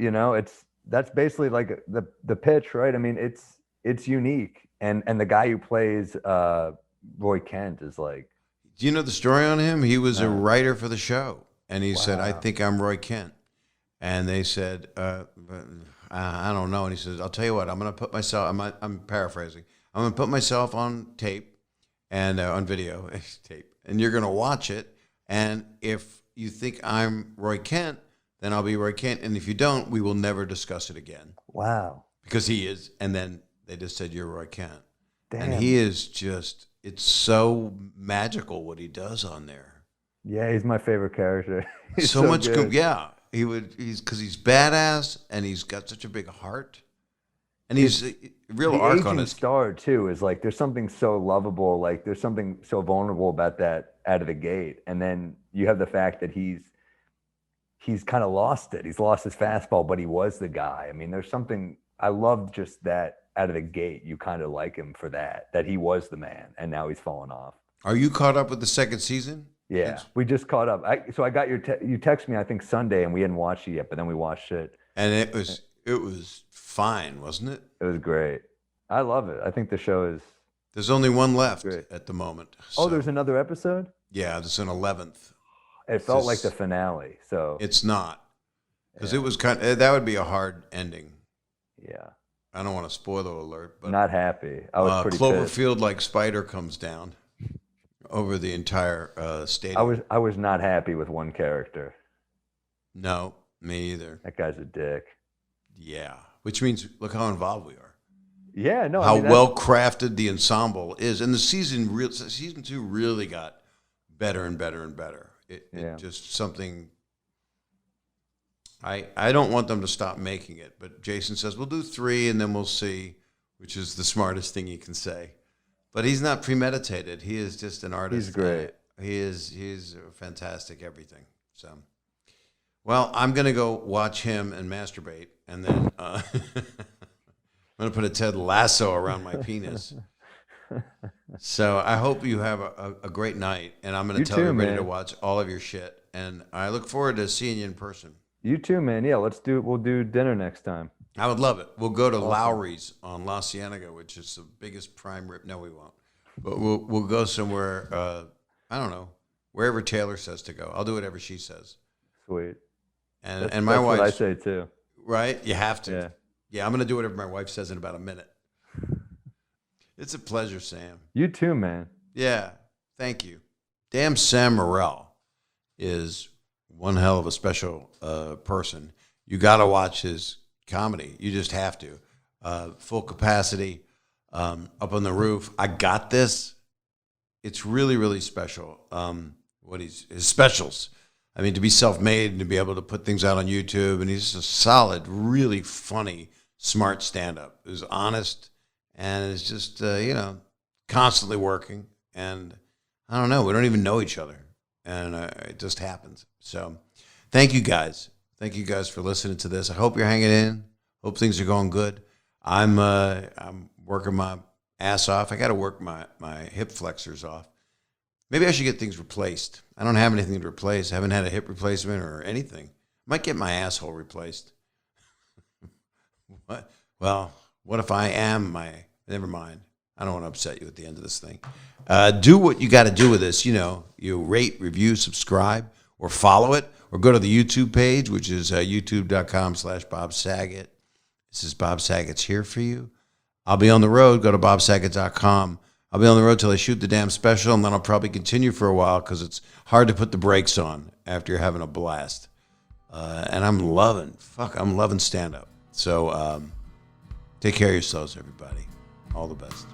that's basically like the pitch, right? I mean, it's unique, and the guy who plays Roy Kent is like, Do you know the story on him? He was a uh, writer for the show, and he said, "I wow, think I'm Roy Kent." And they said, "I don't know." And he says, "I'll tell you what. I'm going to put myself. I'm paraphrasing. I'm going to put myself on tape and on video tape, and you're going to watch it. And if you think I'm Roy Kent, then I'll be Roy Kent. And if you don't, we will never discuss it again wow, because he is." And then they just said, "You're Roy Kent," and damn, he is just. It's so magical what he does on there. yeah, he's my favorite character. He's So so much, good. yeah. He's because he's badass and he's got such a big heart, and he's a real The arc on aging his. star too is like there's something so lovable, like there's something so vulnerable about that out of the gate, and then you have the fact that he's kind of lost it. He's lost his fastball, but he was the guy. I mean, there's something I love just that out of the gate. You kind of like him for that he was the man, and now he's fallen off. Are you caught up with the second season? Yeah, we just caught up. So I got you text me, I think Sunday, and we hadn't watched it yet, but then we watched it. And it was fine, wasn't it? It was great. I love it. I think the show is. There's only one left at the moment. So. There's another episode? Yeah, there's an 11th. It felt like the finale, so. It's not. Because it was that would be a hard ending. Yeah. I don't want to spoiler alert, but. Not happy. I was pretty Cloverfield like spider comes down over the entire stadium. I was not happy with one character. No, me either. That guy's a dick. Yeah, which means look how involved we are. Yeah, no. How well crafted the ensemble is, and the season 2 really got better and better and better. It just something. I don't want them to stop making it, but Jason says we'll do 3 and then we'll see, which is the smartest thing you can say. But he's not premeditated. He is just an artist. He's great. He's fantastic. Everything. So, well, I'm gonna go watch him and masturbate, and then I'm gonna put a Ted Lasso around my penis. So I hope you have a great night, and I'm gonna tell everybody to watch all of your shit, and I look forward to seeing you in person. You too, man. Yeah, we'll do dinner next time. I would love it. We'll go to Lowry's on La Cienega, which is the biggest prime rib. No, we won't. But we'll go somewhere, I don't know, wherever Taylor says to go. I'll do whatever she says. Sweet. And my wife. That's what I say too. Right? You have to. Yeah. Yeah, I'm going to do whatever my wife says in about a minute. It's a pleasure, Sam. You too, man. Yeah. Thank you. Damn, Sam Morril is one hell of a special person. You got to watch his comedy. You just have to. Full capacity, up on the roof. I got this. It's really, really special. His specials. I mean, to be self-made and to be able to put things out on YouTube, and he's just a solid, really funny, smart stand-up. Who's honest and is just constantly working. And I don't know. We don't even know each other, and it just happens. So, thank you guys. Thank you guys for listening to this. I hope you're hanging in. Hope things are going good. I'm working my ass off. I got to work my hip flexors off. Maybe I should get things replaced. I don't have anything to replace. I haven't had a hip replacement or anything. Might get my asshole replaced. What? Well, what if I am never mind. I don't want to upset you at the end of this thing. Do what you got to do with this. You rate, review, subscribe, or follow it, or go to the YouTube page, which is youtube.com/Bob Saget. This is Bob Saget's Here For You. I'll be on the road. Go to bobsaget.com. I'll be on the road till I shoot the damn special, and then I'll probably continue for a while because it's hard to put the brakes on after you're having a blast. And I'm loving stand-up. So take care of yourselves, everybody. All the best.